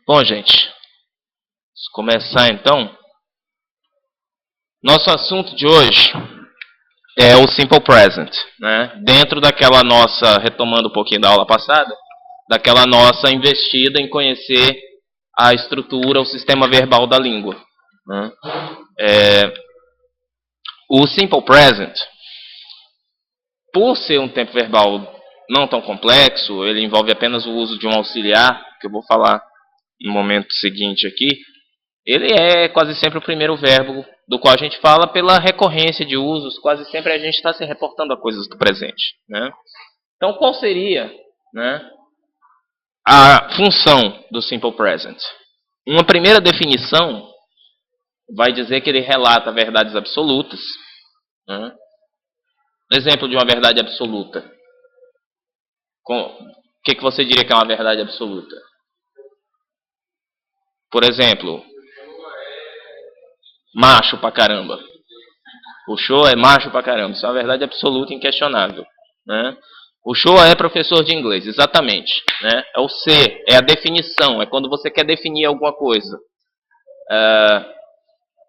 Bom, gente, vamos começar então. Nosso assunto de hoje é o Simple Present, né? Dentro daquela nossa, retomando um pouquinho da aula passada, daquela nossa investida em conhecer a estrutura, o sistema verbal da língua, né? O Simple Present, por ser um tempo verbal não tão complexo, ele envolve apenas o uso de um auxiliar, que eu vou falar no momento seguinte aqui. Ele é quase sempre o primeiro verbo do qual a gente fala pela recorrência de usos. Quase sempre a gente está se reportando a coisas do presente, né? Então, qual seria, né, a função do Simple Present? Uma primeira definição vai dizer que ele relata verdades absolutas, né? Exemplo de uma verdade absoluta. O que você diria que é uma verdade absoluta? Por exemplo, macho pra caramba. O Shoa é macho pra caramba. Isso é uma verdade absoluta e inquestionável, né? O Shoa é professor de inglês, exatamente, né? É o ser, é a definição, é quando você quer definir alguma coisa.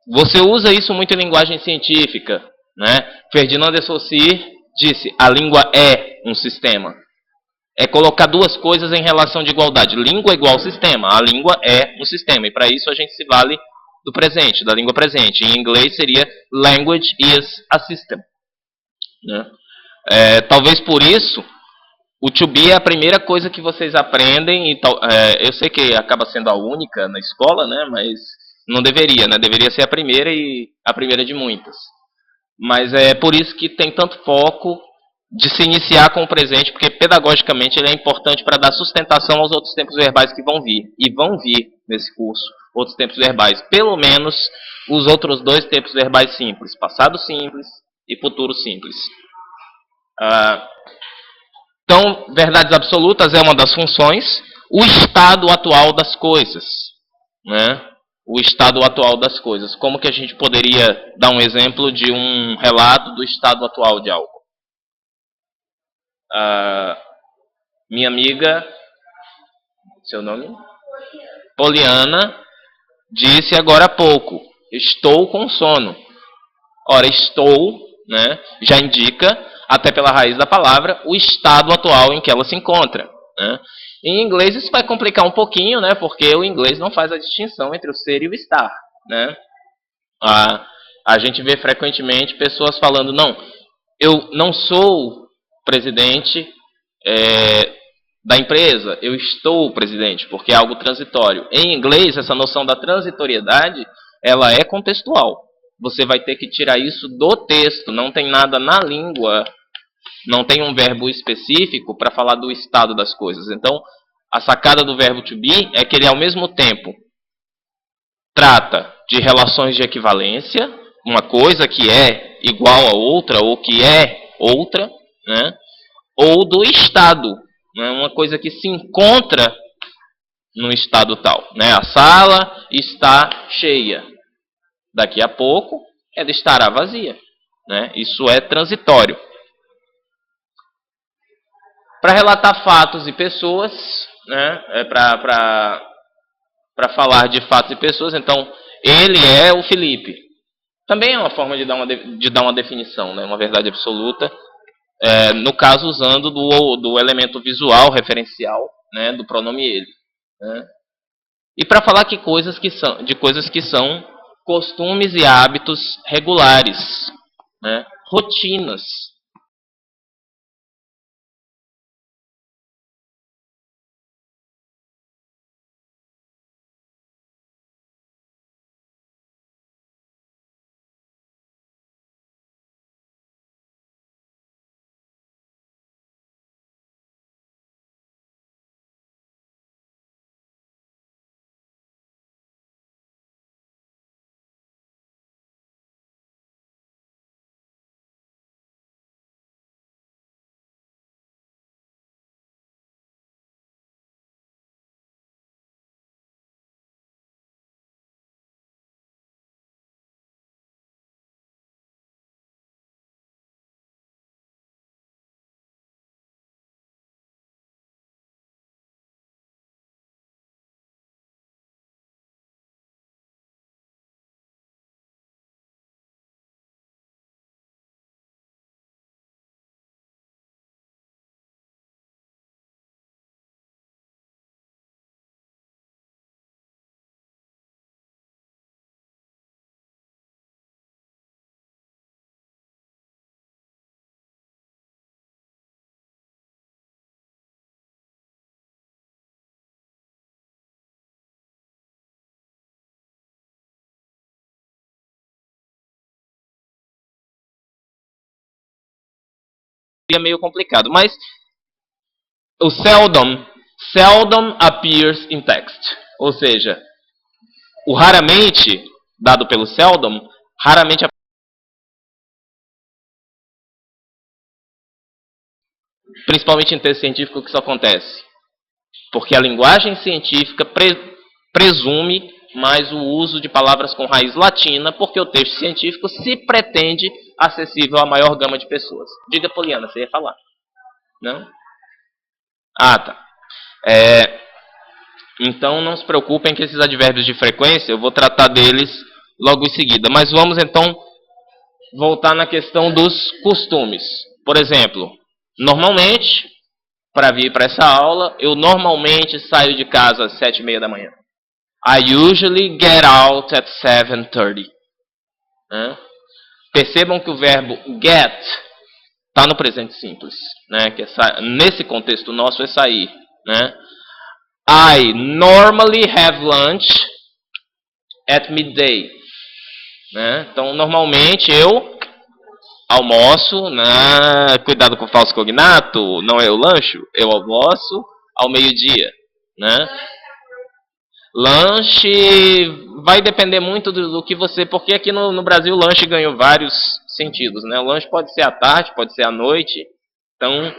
Você usa isso muito em linguagem científica, né? Ferdinand de Saussure disse: a língua é um sistema. É colocar duas coisas em relação de igualdade. Língua igual sistema. A língua é um sistema. E para isso a gente se vale do presente, da língua presente. Em inglês seria language is a system, né? Talvez por isso o to be é a primeira coisa que vocês aprendem. Eu sei que acaba sendo a única na escola, né? Mas não deveria, né? Deveria ser a primeira e a primeira de muitas. Mas é por isso que tem tanto foco de se iniciar com o presente, porque pedagogicamente ele é importante para dar sustentação aos outros tempos verbais que vão vir. E vão vir nesse curso outros tempos verbais. Pelo menos os outros dois tempos verbais simples. Passado simples e futuro simples. Então, verdades absolutas é uma das funções. O estado atual das coisas, né? O estado atual das coisas. Como que a gente poderia dar um exemplo de um relato do estado atual de algo? Minha amiga, seu nome? Poliana, disse agora há pouco: estou com sono. Ora, estou, né, já indica, até pela raiz da palavra, o estado atual em que ela se encontra, né? Em inglês isso vai complicar um pouquinho, né, porque o inglês não faz a distinção entre o ser e o estar, né? A gente vê frequentemente pessoas falando: não, eu não sou presidente da empresa, eu estou o presidente, porque é algo transitório. Em inglês, essa noção da transitoriedade, ela é contextual. Você vai ter que tirar isso do texto, não tem nada na língua, não tem um verbo específico para falar do estado das coisas. Então, a sacada do verbo to be é que ele, ao mesmo tempo, trata de relações de equivalência, uma coisa que é igual a outra, ou que é outra, né? Ou do estado, né? Uma coisa que se encontra no estado tal, né? A sala está cheia. Daqui a pouco ela estará vazia, né? Isso é transitório. Para relatar fatos e pessoas, né? Para falar de fatos e pessoas, então ele é o Felipe. Também é uma forma de dar uma definição, né? Uma verdade absoluta. No caso, usando do elemento visual referencial, né? Do pronome ele, né? E para falar de coisas que são costumes e hábitos regulares, né? Rotinas. seria meio complicado. Mas o seldom appears in text. Ou seja, o raramente, dado pelo seldom, raramente principalmente em texto científico que isso acontece. Porque a linguagem científica presume mais o uso de palavras com raiz latina, porque o texto científico se pretende acessível à maior gama de pessoas. Diga, Poliana, você ia falar? Não? Ah, tá. Então não se preocupem que esses advérbios de frequência, eu vou tratar deles logo em seguida. Mas vamos então voltar na questão dos costumes. Por exemplo, normalmente, para vir para essa aula, eu normalmente saio de casa às 7h30 da manhã. I usually get out at 7:30. Percebam que o verbo get está no presente simples, né? Que nesse contexto nosso é sair, né? I normally have lunch at midday, né? Então normalmente eu almoço, né? Cuidado com o falso cognato, não é eu lancho, eu almoço ao meio-dia, né? Lanche vai depender muito do que você... Porque aqui no Brasil o lanche ganhou vários sentidos, né? O lanche pode ser à tarde, pode ser à noite. Então,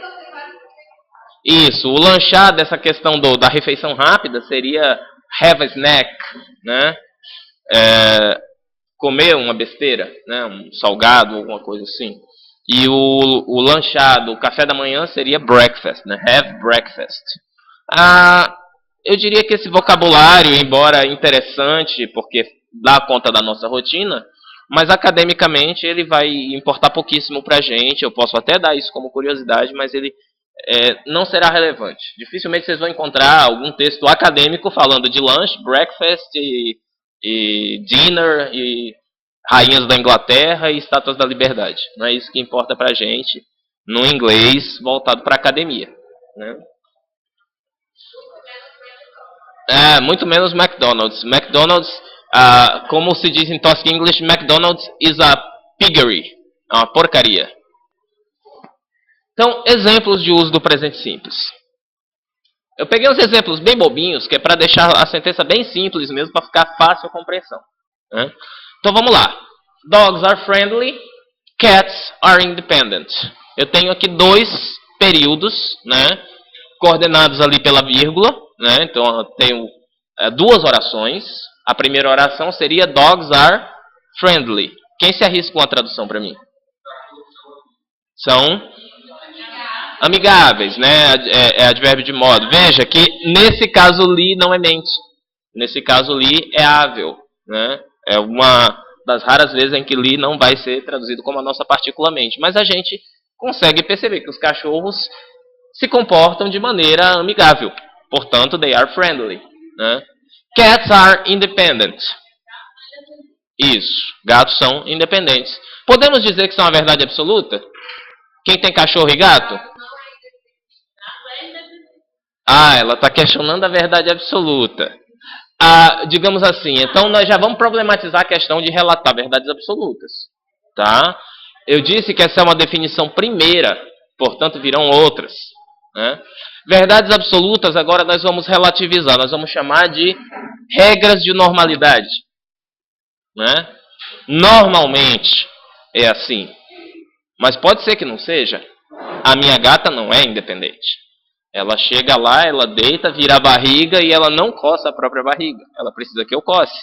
isso. O lanchar dessa questão da refeição rápida seria have a snack, né? Comer uma besteira, né? Um salgado, alguma coisa assim. E o lanchado, o café da manhã seria breakfast, né? Have breakfast. Eu diria que esse vocabulário, embora interessante, porque dá conta da nossa rotina, mas academicamente ele vai importar pouquíssimo para a gente. Eu posso até dar isso como curiosidade, mas ele não será relevante. Dificilmente vocês vão encontrar algum texto acadêmico falando de lunch, breakfast e dinner e rainhas da Inglaterra e estátuas da liberdade. Não é isso que importa para a gente no inglês voltado para a academia, né? Muito menos McDonald's. McDonald's, como se diz em Tosca English, McDonald's is a piggery. É uma porcaria. Então, exemplos de uso do presente simples. Eu peguei uns exemplos bem bobinhos, que é para deixar a sentença bem simples mesmo, para ficar fácil a compreensão, né? Então, vamos lá. Dogs are friendly, cats are independent. Eu tenho aqui dois períodos, né, coordenados ali pela vírgula, né? Então eu tenho duas orações. A primeira oração seria dogs are friendly. Quem se arrisca com a tradução para mim? São amigáveis, né? É advérbio de modo. Veja que nesse caso li não é mente. Nesse caso li é ável, né? É uma das raras vezes em que li não vai ser traduzido como a nossa particularmente. Mas a gente consegue perceber que os cachorros se comportam de maneira amigável. Portanto, they are friendly, né? Cats are independent. Isso. Gatos são independentes. Podemos dizer que isso é uma verdade absoluta? Quem tem cachorro e gato? Ela está questionando a verdade absoluta. Digamos assim, então nós já vamos problematizar a questão de relatar verdades absolutas, tá? Eu disse que essa é uma definição primeira, portanto virão outras, né? Verdades absolutas agora nós vamos relativizar, nós vamos chamar de regras de normalidade, né? Normalmente é assim, mas pode ser que não seja. A minha gata não é independente. Ela chega lá, ela deita, vira a barriga e ela não coça a própria barriga. Ela precisa que eu coce.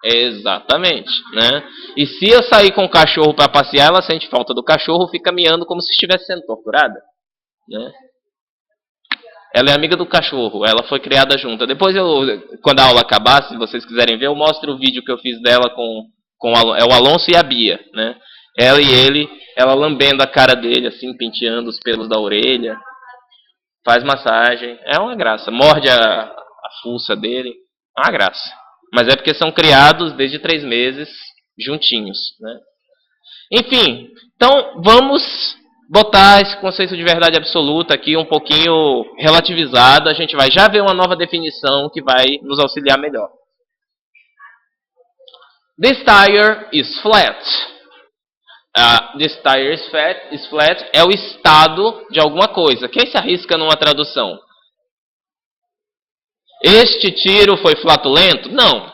Exatamente, né? E se eu sair com o cachorro para passear, ela sente falta do cachorro, fica miando como se estivesse sendo torturada, né? Ela é amiga do cachorro, ela foi criada junta. Depois, quando a aula acabar, se vocês quiserem ver, eu mostro o vídeo que eu fiz dela com o Alonso e a Bia, né? Ela e ele, ela lambendo a cara dele, assim, penteando os pelos da orelha. Faz massagem, é uma graça. Morde a fuça dele, é uma graça. Mas é porque são criados desde 3 meses juntinhos, né? Enfim, então vamos botar esse conceito de verdade absoluta aqui um pouquinho relativizado. A gente vai já ver uma nova definição que vai nos auxiliar melhor. This tire is flat. This tire is flat é o estado de alguma coisa. Quem se arrisca numa tradução? Este tiro foi flatulento? Não.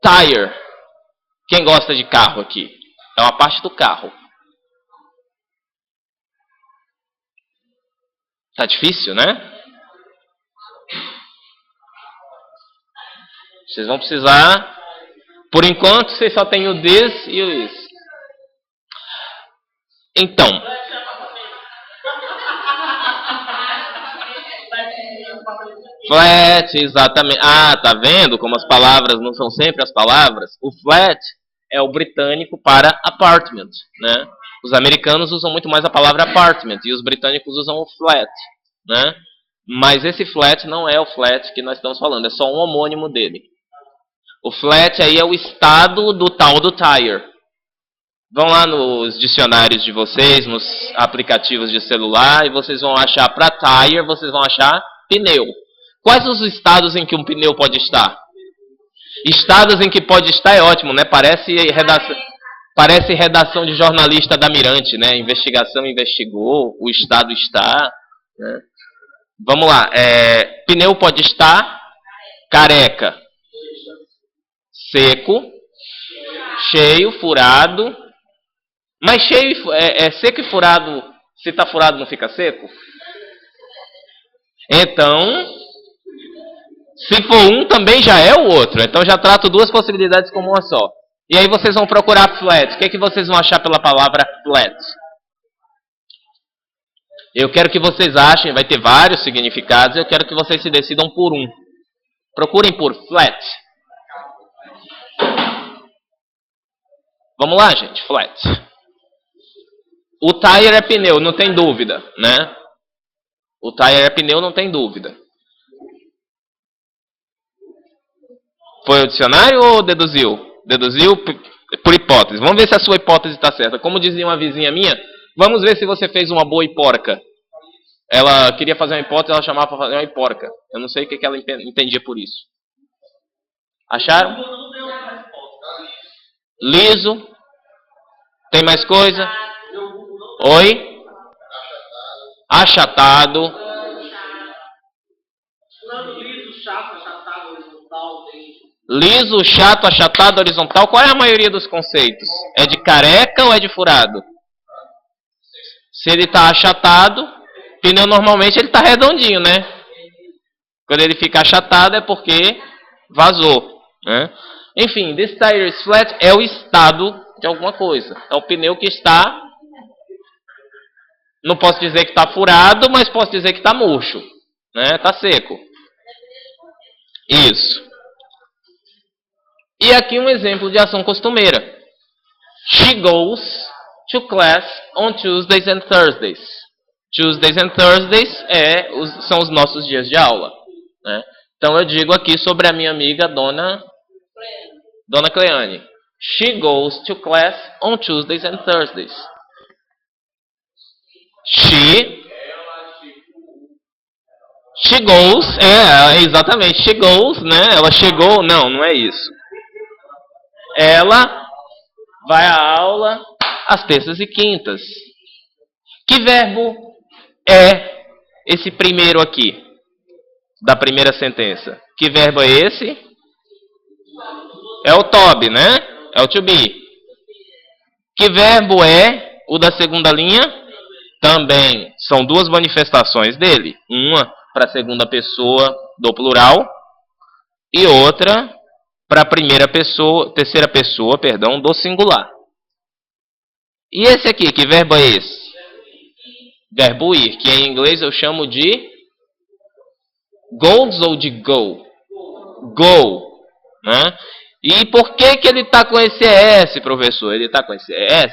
Tire. Quem gosta de carro aqui? É uma parte do carro. Tá difícil, né? Vocês vão precisar... Por enquanto, vocês só têm o this e o is. Então... Flat, exatamente. Ah, tá vendo como as palavras não são sempre as palavras? O flat é o britânico para apartment, né? Os americanos usam muito mais a palavra apartment e os britânicos usam o flat, né? Mas esse flat não é o flat que nós estamos falando, é só um homônimo dele. O flat aí é o estado do tal do tire. Vão lá nos dicionários de vocês, nos aplicativos de celular, e vocês vão achar para tire, vocês vão achar pneu. Quais os estados em que um pneu pode estar? Estados em que pode estar é ótimo, né? Parece redação de jornalista da Mirante, né? Investigação investigou, o estado está. Né? Vamos lá. Pneu pode estar careca, seco, cheio, furado. Mas cheio seco e furado, se está furado não fica seco? Então, se for um, também já é o outro. Então já trato duas possibilidades como uma só. E aí vocês vão procurar flat. O que é que vocês vão achar pela palavra flat? Eu quero que vocês achem, vai ter vários significados, eu quero que vocês se decidam por um. Procurem por flat. Vamos lá, gente, flat. O tire é pneu, não tem dúvida, né? O tire é pneu, não tem dúvida. Foi o dicionário ou deduziu? Deduziu por hipótese. Vamos ver se a sua hipótese está certa. Como dizia uma vizinha minha, vamos ver se você fez uma boa hiporca. Ela queria fazer uma hipótese, ela chamava para fazer uma hiporca. Eu não sei o que ela entendia por isso. Acharam? Liso. Tem mais coisa? Oi? Achatado. Liso, chato, achatado, horizontal. Qual é a maioria dos conceitos? É de careca ou é de furado? Se ele está achatado, pneu normalmente ele está redondinho, né? Quando ele fica achatado é porque vazou, né? Enfim, this tire is flat é o estado de alguma coisa. É o pneu que está... Não posso dizer que está furado, mas posso dizer que está murcho, né? Está seco. Isso. E aqui um exemplo de ação costumeira. She goes to class on Tuesdays and Thursdays. Tuesdays and Thursdays são os nossos dias de aula, né? Então eu digo aqui sobre a minha amiga Dona Cleane. She goes to class on Tuesdays and Thursdays. She goes, exatamente, she goes, né? Ela chegou, não é isso. Ela vai à aula às terças e quintas. Que verbo é esse primeiro aqui, da primeira sentença? Que verbo é esse? É o to be, né? É o to be. Que verbo é o da segunda linha? Também são duas manifestações dele. Uma para a segunda pessoa do plural e outra para a terceira pessoa, do singular. E esse aqui, que verbo é esse? Verbo ir, que em inglês eu chamo de goes ou de go? Go, né? E por que ele está com esse ES, professor? Ele está com esse ES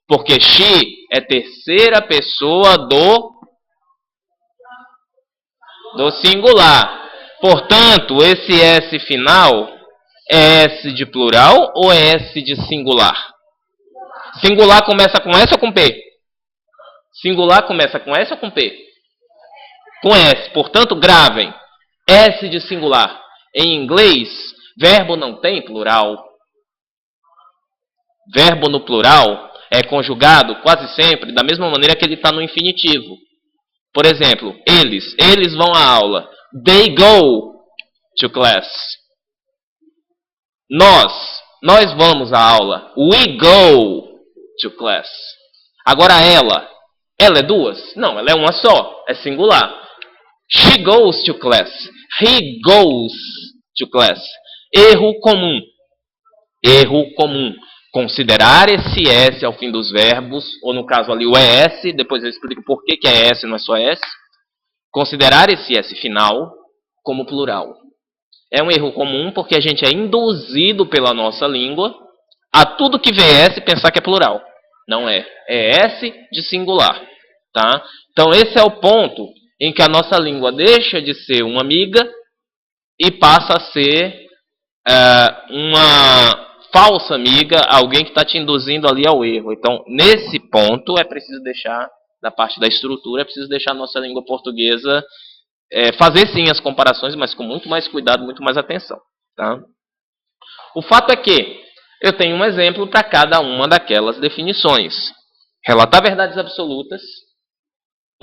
porque she é terceira pessoa do singular. Portanto, esse S final é S de plural ou é S de singular? Singular começa com S ou com P? Singular começa com S ou com P? Com S. Portanto, gravem. S de singular. Em inglês, verbo não tem plural. verbo no plural é conjugado quase sempre da mesma maneira que ele está no infinitivo. Por exemplo, eles vão à aula. They go to class. Nós vamos à aula. We go to class. Agora ela é duas? Não, ela é uma só, é singular. She goes to class. He goes to class. Erro comum. Erro comum. Considerar esse S ao fim dos verbos, ou no caso ali o ES, depois eu explico por que é S, não é só S. Considerar esse S final como plural. É um erro comum porque a gente é induzido pela nossa língua a tudo que vê S pensar que é plural. Não é. É S de singular. Tá? Então esse é o ponto em que a nossa língua deixa de ser uma amiga e passa a ser uma falsa amiga, alguém que está te induzindo ali ao erro. Então, nesse ponto, é preciso deixar, da parte da estrutura, é preciso deixar a nossa língua portuguesa fazer sim as comparações, mas com muito mais cuidado, muito mais atenção. Tá? O fato é que eu tenho um exemplo para cada uma daquelas definições. Relatar verdades absolutas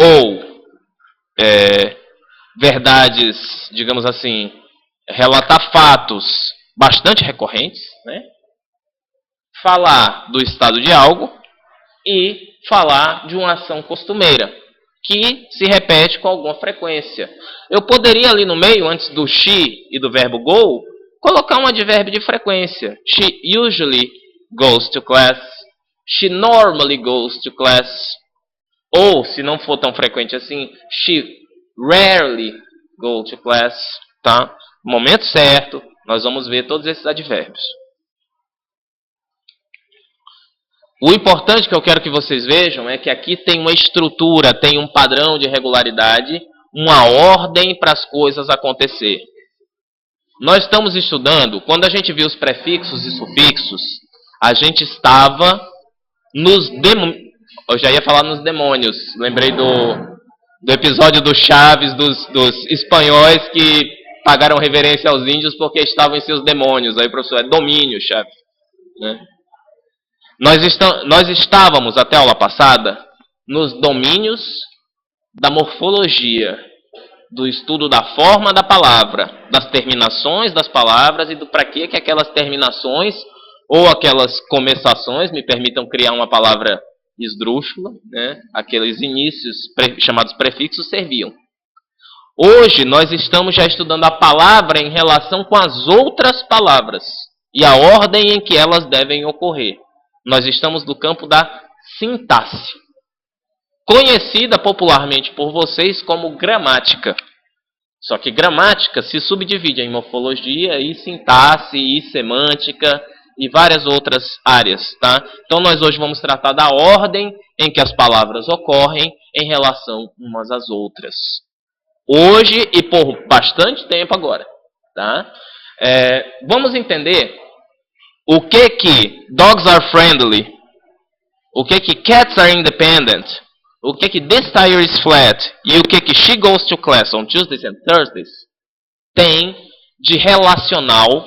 ou verdades, digamos assim, relatar fatos bastante recorrentes, né? Falar do estado de algo e falar de uma ação costumeira, que se repete com alguma frequência. Eu poderia ali no meio, antes do she e do verbo go, colocar um advérbio de frequência. She usually goes to class. She normally goes to class. Ou, se não for tão frequente assim, she rarely goes to class. Tá? No momento certo, nós vamos ver todos esses advérbios. O importante que eu quero que vocês vejam é que aqui tem uma estrutura, tem um padrão de regularidade, uma ordem para as coisas acontecer. Nós estamos estudando, quando a gente viu os prefixos e sufixos, a gente estava nos demônios. Eu já ia falar nos demônios. Lembrei do episódio do Chaves, dos espanhóis que pagaram reverência aos índios porque estavam em seus demônios. Aí, professor, é domínio, Chaves. Né? Nós estávamos, até a aula passada, nos domínios da morfologia, do estudo da forma da palavra, das terminações das palavras e do para que aquelas terminações ou aquelas começações, me permitam criar uma palavra esdrúxula, né? Aqueles inícios chamados prefixos serviam. Hoje nós estamos já estudando a palavra em relação com as outras palavras e a ordem em que elas devem ocorrer. Nós estamos no campo da sintaxe, conhecida popularmente por vocês como gramática. Só que gramática se subdivide em morfologia e sintaxe e semântica e várias outras áreas. Tá? Então nós hoje vamos tratar da ordem em que as palavras ocorrem em relação umas às outras. Hoje e por bastante tempo agora. Tá? Vamos entender o que dogs are friendly, o que cats are independent, o que this tire is flat e o que she goes to class on Tuesdays and Thursdays tem de relacional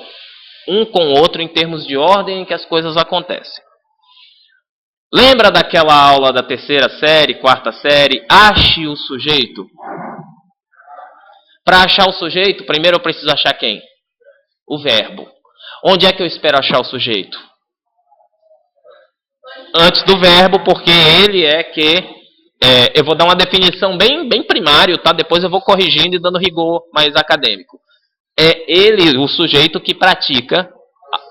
um com o outro em termos de ordem em que as coisas acontecem. Lembra daquela aula da terceira série, quarta série? Ache o sujeito. Para achar o sujeito, primeiro eu preciso achar quem? O verbo. Onde é que eu espero achar o sujeito? Antes do verbo, porque ele é que... eu vou dar uma definição bem primária, tá? Depois eu vou corrigindo e dando rigor mais acadêmico. É ele, o sujeito que pratica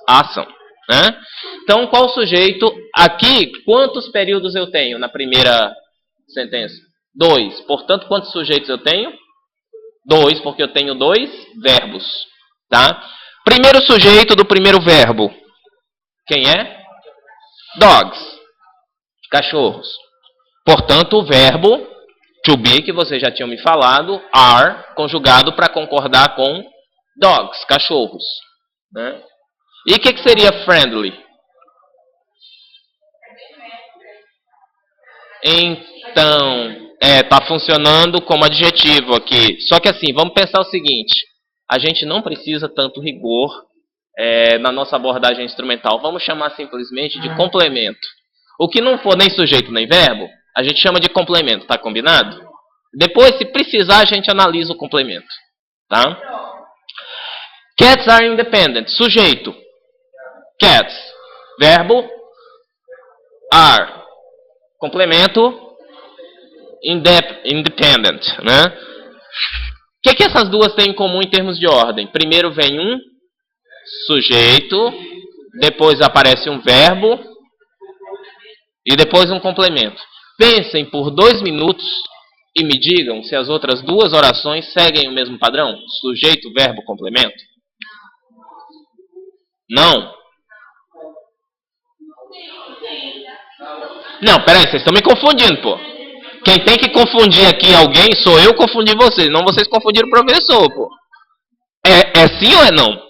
a ação. Né? Então, qual o sujeito? Aqui, quantos períodos eu tenho na primeira sentença? 2. Portanto, quantos sujeitos eu tenho? 2, porque eu tenho 2 verbos. Tá? Primeiro sujeito do primeiro verbo. Quem é? Dogs. Cachorros. Portanto, o verbo to be, que vocês já tinham me falado, are, conjugado para concordar com dogs, cachorros. Né? E o que seria friendly? Então, está funcionando como adjetivo aqui. Só que assim, vamos pensar o seguinte. A gente não precisa tanto rigor na nossa abordagem instrumental. Vamos chamar simplesmente de complemento. O que não for nem sujeito nem verbo, a gente chama de complemento, tá combinado? Depois, se precisar, a gente analisa o complemento. Tá? Cats are independent. Sujeito. Cats. Verbo. Are. Complemento. Independent. Né? O que essas duas têm em comum em termos de ordem? Primeiro vem um sujeito, depois aparece um verbo e depois um complemento. Pensem por 2 minutos e me digam se as outras duas orações seguem o mesmo padrão. Sujeito, verbo, complemento. Não? Não, peraí, vocês estão me confundindo, pô. Quem tem que confundir aqui alguém sou eu confundir vocês, não vocês confundiram o professor, pô. É sim ou é não?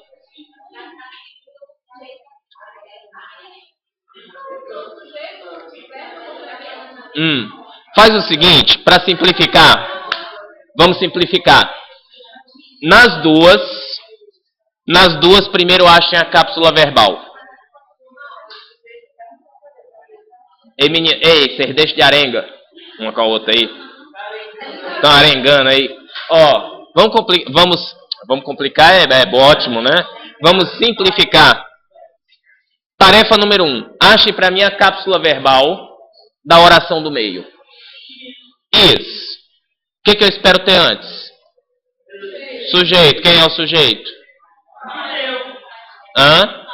Faz o seguinte, para simplificar, vamos simplificar. Nas duas primeiro achem a cápsula verbal. Ei, vocês deixam de arenga uma com a outra aí. Estão arengando aí. Ó, vamos complicar, ótimo, né? Vamos simplificar. Tarefa número 1. Ache para mim a cápsula verbal da oração do meio. Is. O que eu espero ter antes? Sujeito. Quem é o sujeito? Hã?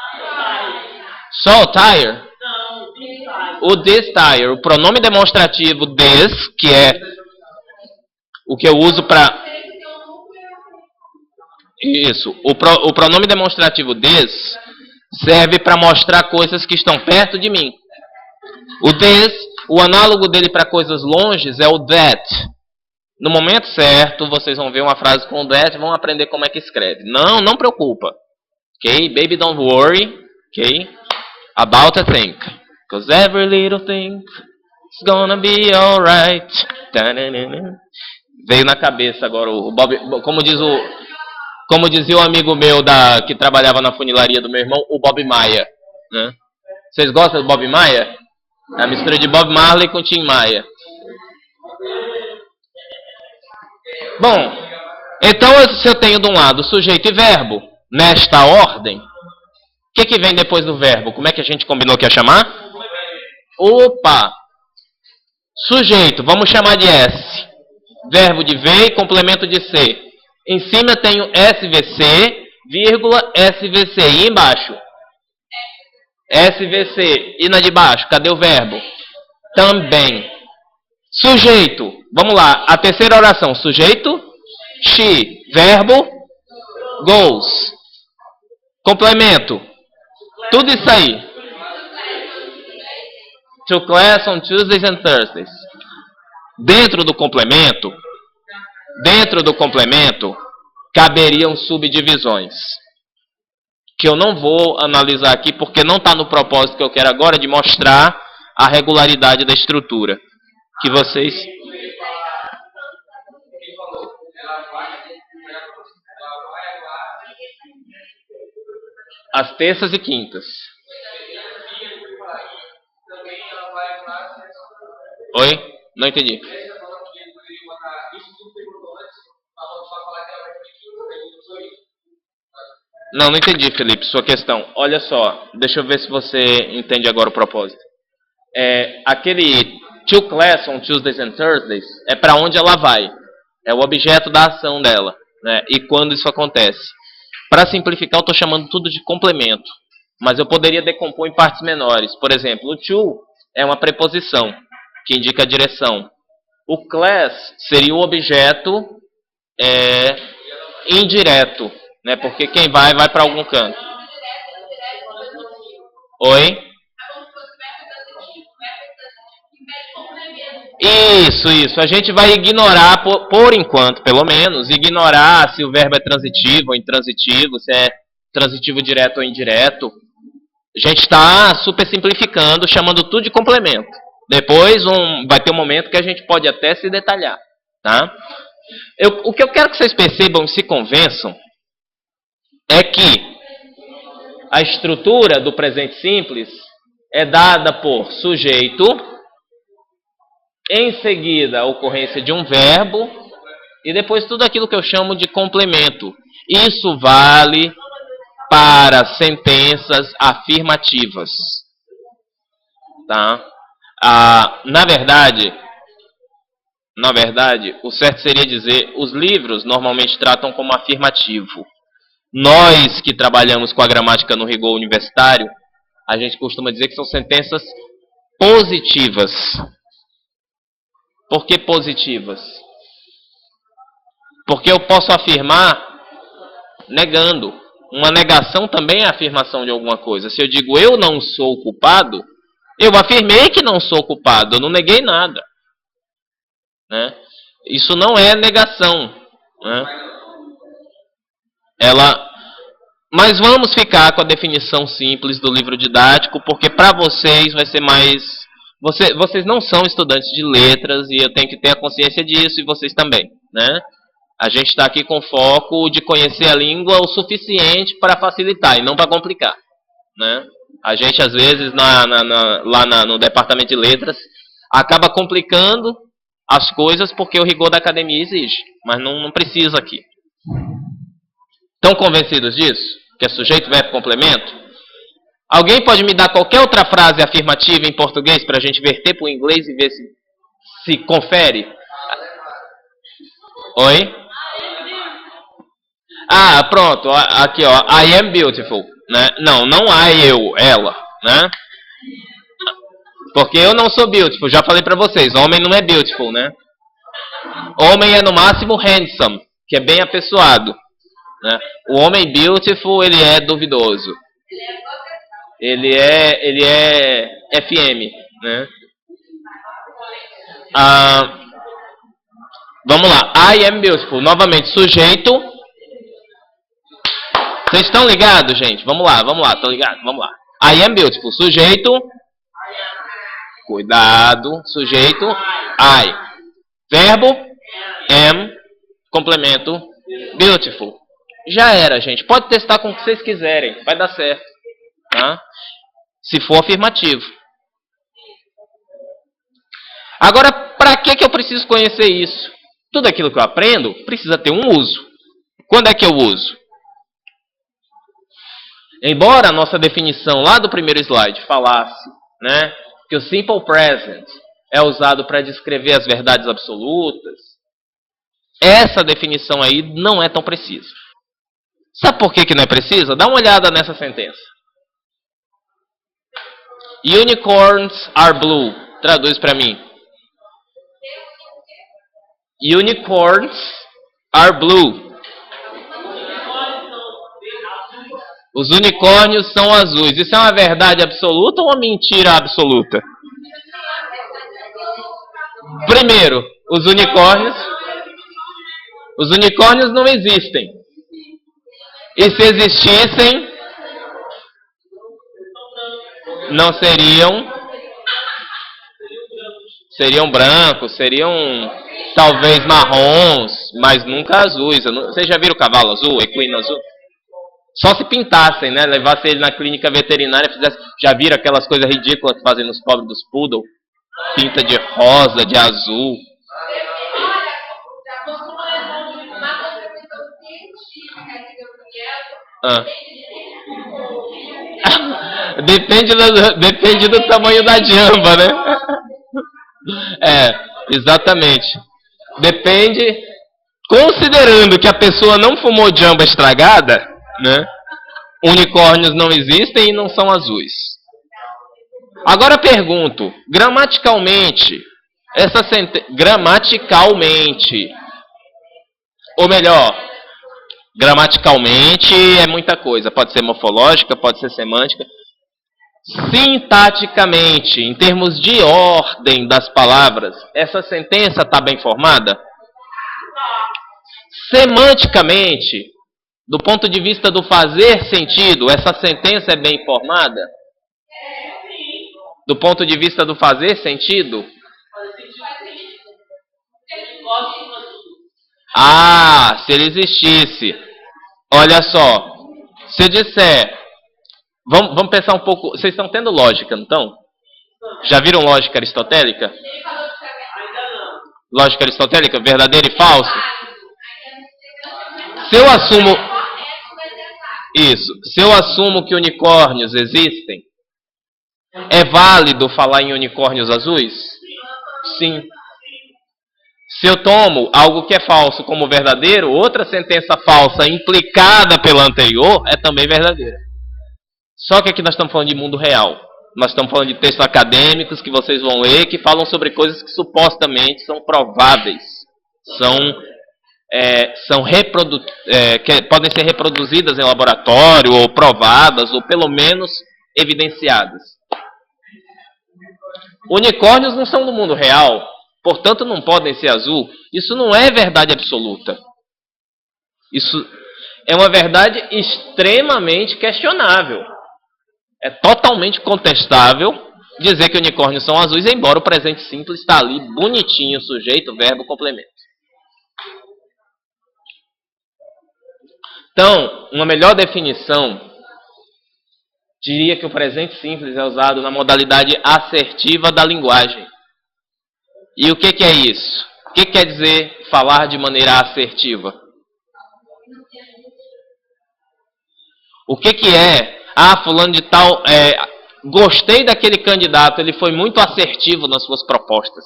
So tired? O this tired. O pronome demonstrativo this, que é o que eu uso para... Isso. O pronome demonstrativo this serve para mostrar coisas que estão perto de mim. O this, o análogo dele para coisas longes é o that. No momento certo, vocês vão ver uma frase com o that e vão aprender como é que escreve. Não preocupa. Ok? Baby, don't worry. Ok? About a thing. Because every little thing is gonna be alright. Veio na cabeça agora o Bob, como dizia o amigo meu que trabalhava na funilaria do meu irmão, o Bob Maia. Né? Vocês gostam do Bob Maia? É a mistura de Bob Marley com Tim Maia. Bom, então se eu tenho de um lado sujeito e verbo, nesta ordem, o que vem depois do verbo? Como é que a gente combinou que ia chamar? Opa! Sujeito, vamos chamar de S. Verbo de V e complemento de C. Em cima tenho SVC, vírgula, SVC. E embaixo? SVC. E na de baixo? Cadê o verbo? Também. Sujeito. Vamos lá. A terceira oração. Sujeito. She. Verbo. Goes. Complemento. Tudo isso aí. To class on Tuesdays and Thursdays. Dentro do complemento, caberiam subdivisões. Que eu não vou analisar aqui porque não está no propósito que eu quero agora de mostrar a regularidade da estrutura. Que vocês... As terças e quintas. Oi? Não entendi. Não entendi, Felipe, sua questão. Olha só, deixa eu ver se você entende agora o propósito. Aquele to class on Tuesdays and Thursdays é para onde ela vai. É o objeto da ação dela. Né? E quando isso acontece. Para simplificar, eu estou chamando tudo de complemento. Mas eu poderia decompor em partes menores. Por exemplo, o to é uma preposição que indica a direção. O class seria o objeto indireto, né? Porque quem vai para algum canto. Oi? Isso. A gente vai ignorar, por enquanto, pelo menos, ignorar se o verbo é transitivo ou intransitivo, se é transitivo direto ou indireto. A gente está super simplificando, chamando tudo de complemento. Depois vai ter um momento que a gente pode até se detalhar. Tá? O que eu quero que vocês percebam e se convençam é que A estrutura do presente simples é dada por sujeito, em seguida a ocorrência de um verbo e depois tudo aquilo que eu chamo de complemento. Isso vale para sentenças afirmativas. Tá? Na verdade, o certo seria dizer, os livros normalmente tratam como afirmativo. Nós que trabalhamos com a gramática no rigor universitário, a gente costuma dizer que são sentenças positivas. Por que positivas? Porque eu posso afirmar negando. Uma negação também é a afirmação de alguma coisa. Se eu digo eu não sou culpado, eu afirmei que não sou culpado, eu não neguei nada. Né? Isso não é negação. Né? Mas vamos ficar com a definição simples do livro didático, porque para vocês vai ser mais... Vocês não são estudantes de letras e eu tenho que ter a consciência disso e vocês também. Né? A gente está aqui com foco de conhecer a língua o suficiente para facilitar e não para complicar. Né? A gente, às vezes, lá no departamento de letras, acaba complicando as coisas porque o rigor da academia exige, mas não precisa aqui. Estão convencidos disso? Que é sujeito, verbo, complemento? Alguém pode me dar qualquer outra frase afirmativa em português para a gente verter para o inglês e ver se confere? Oi? Pronto. Aqui, ó. I am beautiful. Né? Não ela. Né? Porque eu não sou beautiful. Já falei para vocês. Homem não é beautiful, né? Homem é no máximo handsome, que é bem apessoado. Né? O homem beautiful, ele é duvidoso. Ele é FM, né? Vamos lá. I am beautiful. Novamente, sujeito. Vocês estão ligados, gente? Vamos lá. Estão ligados? Vamos lá. I am beautiful. Sujeito. Cuidado. Sujeito. I. Verbo. Am. Complemento. Beautiful. Já era, gente. Pode testar com o que vocês quiserem. Vai dar certo. Tá? Se for afirmativo. Agora, para que eu preciso conhecer isso? Tudo aquilo que eu aprendo precisa ter um uso. Quando é que eu uso? Embora a nossa definição lá do primeiro slide falasse, né, que o simple present é usado para descrever as verdades absolutas, essa definição aí não é tão precisa. Sabe por que não é precisa? Dá uma olhada nessa sentença. Unicorns are blue. Traduz para mim. Unicorns are blue. Os unicórnios são azuis. Isso é uma verdade absoluta ou uma mentira absoluta? Primeiro, os unicórnios não existem. E se existissem, não seriam brancos, seriam talvez marrons, mas nunca azuis. Vocês já viram o cavalo azul, equino azul? Só se pintassem, né? Levassem ele na clínica veterinária, já viram aquelas coisas ridículas que fazem nos pobres dos poodle? Pinta de rosa, de azul. Depende do tamanho da jamba, né? Exatamente. Depende, considerando que a pessoa não fumou jamba estragada, né? Unicórnios não existem e não são azuis. Agora pergunto, gramaticalmente, ou melhor, gramaticalmente é muita coisa, pode ser morfológica, pode ser semântica. Sintaticamente, em termos de ordem das palavras, essa sentença está bem formada? Semanticamente, do ponto de vista do fazer sentido, essa sentença é bem formada? Do ponto de vista do fazer sentido? Se ele existisse. Olha só, se eu disser Vamos pensar um pouco. Vocês estão tendo lógica, não estão? Já viram lógica aristotélica? Lógica aristotélica, verdadeiro e falso? Se eu assumo. Isso. Se eu assumo que unicórnios existem, é válido falar em unicórnios azuis? Sim. Se eu tomo algo que é falso como verdadeiro, outra sentença falsa implicada pela anterior é também verdadeira. Só que aqui nós estamos falando de mundo real. Nós estamos falando de textos acadêmicos que vocês vão ler, que falam sobre coisas que supostamente são prováveis. Que podem ser reproduzidas em laboratório, ou provadas, ou pelo menos evidenciadas. Unicórnios não são do mundo real, portanto não podem ser azul. Isso não é verdade absoluta. Isso é uma verdade extremamente questionável. É totalmente contestável dizer que unicórnios são azuis, embora o presente simples está ali bonitinho, sujeito, verbo, complemento. Então, uma melhor definição diria que o presente simples é usado na modalidade assertiva da linguagem. E o que é isso? O que quer dizer falar de maneira assertiva? O que é? Fulano de tal, gostei daquele candidato, ele foi muito assertivo nas suas propostas.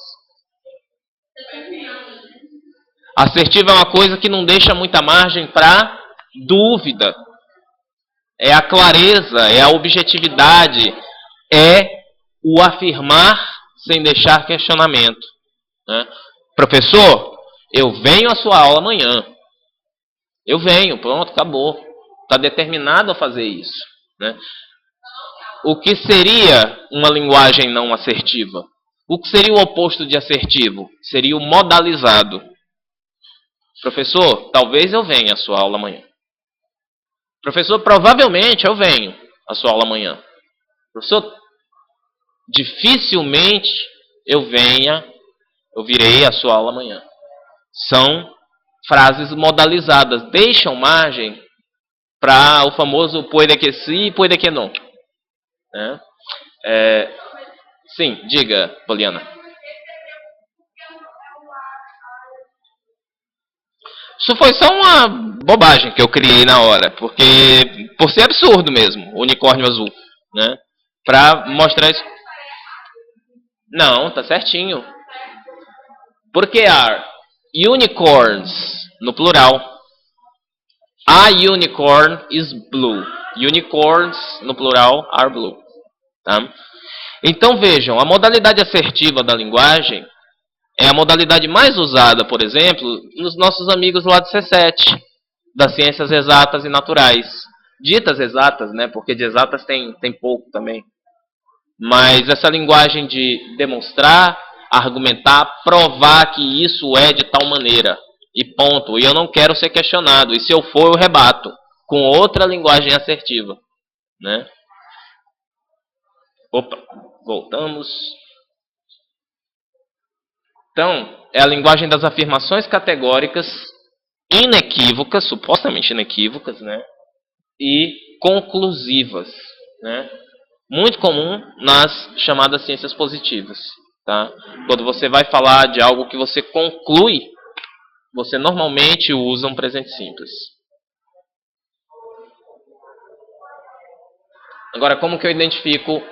Assertivo é uma coisa que não deixa muita margem para dúvida. É a clareza, é a objetividade, é o afirmar sem deixar questionamento. Né? Professor, eu venho à sua aula amanhã. Eu venho, pronto, acabou. Está determinado a fazer isso. Né? O que seria uma linguagem não assertiva? O que seria o oposto de assertivo? Seria o modalizado. Professor, talvez eu venha à sua aula amanhã. Professor, provavelmente eu venho à sua aula amanhã. Professor, dificilmente eu virei à sua aula amanhã. São frases modalizadas, deixam margem para o famoso puede que sim, puede que não. Sim, diga, Poliana. Isso foi só uma bobagem que eu criei na hora, porque por ser absurdo mesmo, o unicórnio azul, né? Para mostrar isso. Não, tá certinho. Porque are unicorns no plural. A unicorn is blue. Unicorns no plural are blue. Tá? Então vejam, a modalidade assertiva da linguagem é a modalidade mais usada, por exemplo, nos nossos amigos lá do C7, das ciências exatas e naturais. Ditas exatas, né? Porque de exatas tem pouco também. Mas essa linguagem de demonstrar, argumentar, provar que isso é de tal maneira. E ponto. E eu não quero ser questionado. E se eu for, eu rebato. Com outra linguagem assertiva. Né? Opa, voltamos. Então, é a linguagem das afirmações categóricas, inequívocas, supostamente inequívocas, né? E conclusivas. Né? Muito comum nas chamadas ciências positivas. Tá? Quando você vai falar de algo que você conclui, você normalmente usa um presente simples. Agora, como que eu identifico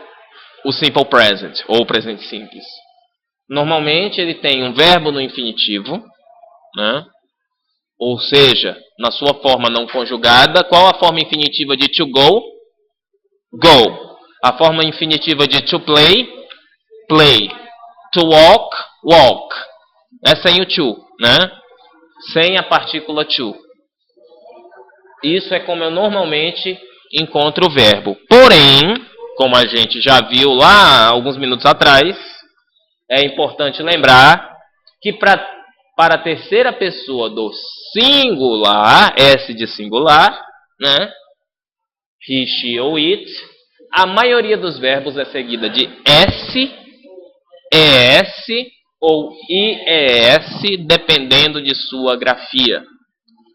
o simple present, ou o presente simples? Normalmente ele tem um verbo no infinitivo, né? Ou seja, na sua forma não conjugada. Qual a forma infinitiva de to go? Go. A forma infinitiva de to play? Play. To walk? Walk. É sem o to, né? Sem a partícula to. Isso é como eu normalmente encontro o verbo. Porém, como a gente já viu lá alguns minutos atrás, é importante lembrar que para a terceira pessoa do singular, S de singular, né? He, she ou it, a maioria dos verbos é seguida de S, ES ou IES, dependendo de sua grafia.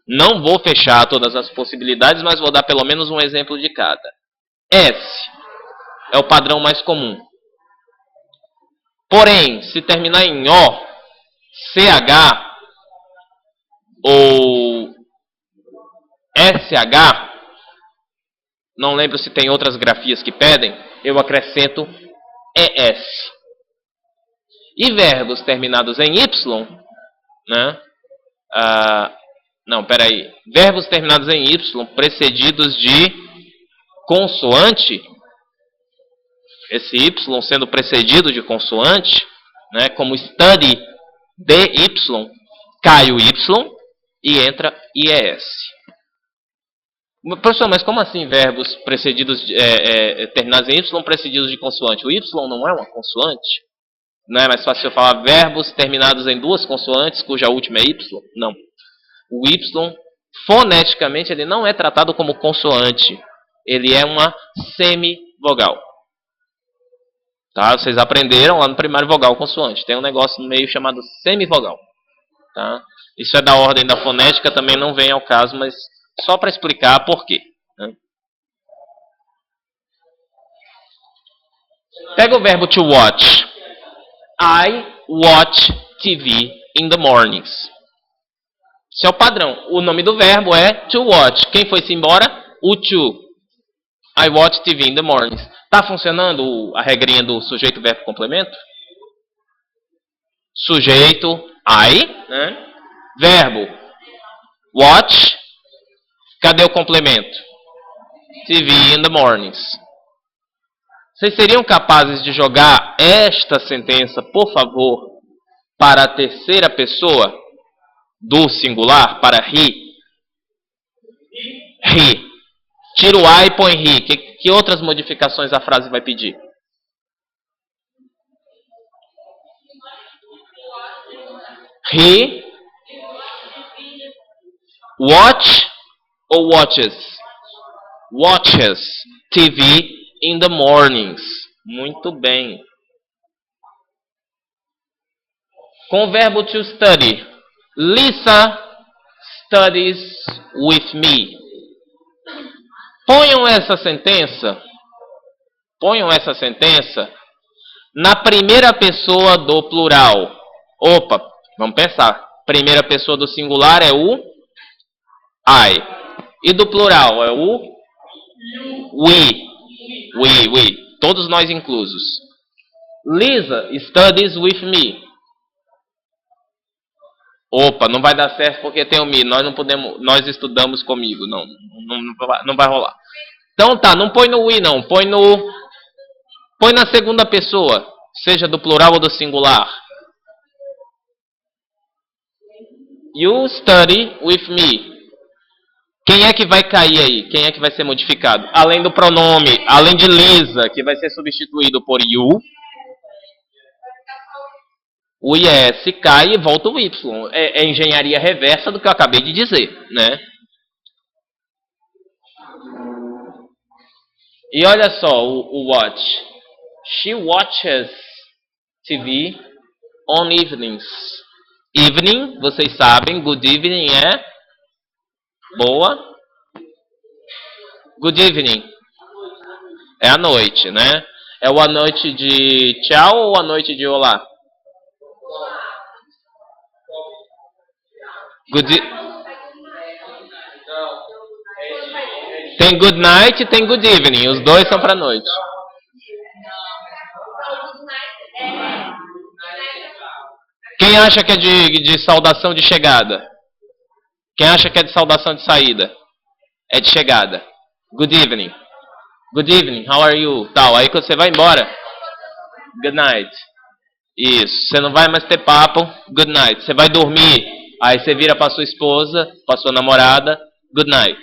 Não vou fechar todas as possibilidades, mas vou dar pelo menos um exemplo de cada. S. É o padrão mais comum. Porém, se terminar em O, CH ou SH, não lembro se tem outras grafias que pedem, eu acrescento ES. E verbos terminados em Y, né? Verbos terminados em Y, precedidos de consoante, esse Y sendo precedido de consoante, né? Como study, DY, cai o Y e entra IES. Professor, mas como assim verbos precedidos terminados em Y precedidos de consoante? O Y não é uma consoante? Não é mais fácil eu falar verbos terminados em duas consoantes cuja última é Y? Não. O Y, foneticamente, ele não é tratado como consoante. Ele é uma semivogal. Tá? Vocês aprenderam lá no primário vogal consoante. Tem um negócio no meio chamado semivogal. Tá? Isso é da ordem da fonética, também não vem ao caso, mas só para explicar por quê. Né? Pega o verbo to watch. I watch TV in the mornings. Esse é o padrão. O nome do verbo é to watch. Quem foi-se embora? O to. I watch TV in the mornings. Está funcionando a regrinha do sujeito, verbo, complemento? Sujeito, I. Né? Verbo, watch. Cadê o complemento? TV in the mornings. Vocês seriam capazes de jogar esta sentença, por favor, para a terceira pessoa do singular, para he? He. Tira o I e põe he. Que outras modificações a frase vai pedir? He watch ou watches? Watches TV in the mornings. Muito bem. Com o verbo to study. Lisa studies with me. Ponham essa sentença na primeira pessoa do plural. Opa, vamos pensar. Primeira pessoa do singular é o I. E do plural é o we. We. Todos nós inclusos. Lisa studies with me. Opa, não vai dar certo porque tem o me. Nós estudamos comigo. Não vai rolar. Então tá, não põe no we não. Põe na segunda pessoa. Seja do plural ou do singular. You study with me. Quem é que vai cair aí? Quem é que vai ser modificado? Além do pronome, além de Lisa, que vai ser substituído por you, o IS cai e volta o Y. É engenharia reversa do que eu acabei de dizer, né? E olha só o watch. She watches TV on evenings. Evening, vocês sabem, good evening é boa. Good evening é a noite, né? É o a noite de tchau ou a noite de olá? Tem good night e tem good evening. Os dois são pra noite. Quem acha que é de saudação de chegada? Quem acha que é de saudação de saída? É de chegada. Good evening. Good evening, how are you? Tal. Aí quando você vai embora, good night. Isso. Você não vai mais ter papo, good night. Você vai dormir, aí você vira para sua esposa, para sua namorada, good night.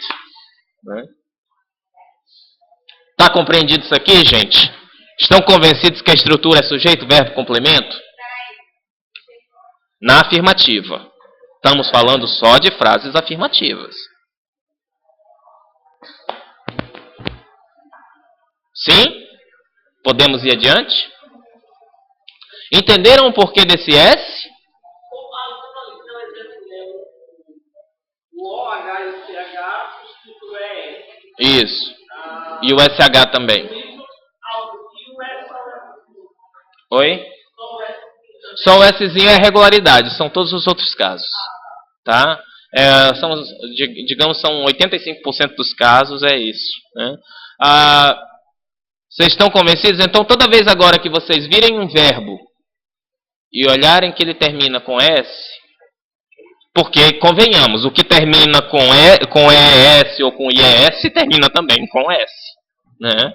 Tá compreendido isso aqui, gente? Estão convencidos que a estrutura é sujeito, verbo, complemento? Na afirmativa. Estamos falando só de frases afirmativas. Sim? Podemos ir adiante? Entenderam o porquê desse S? O O, H e o CH substitui S. Isso. E o SH também. Oi? Só o Szinho é regularidade, são todos os outros casos. Tá? Digamos, são 85% dos casos, é isso. Né? Vocês estão convencidos? Então, toda vez agora que vocês virem um verbo e olharem que ele termina com S, porque, convenhamos, o que termina com ES ou com IES termina também com S. Né?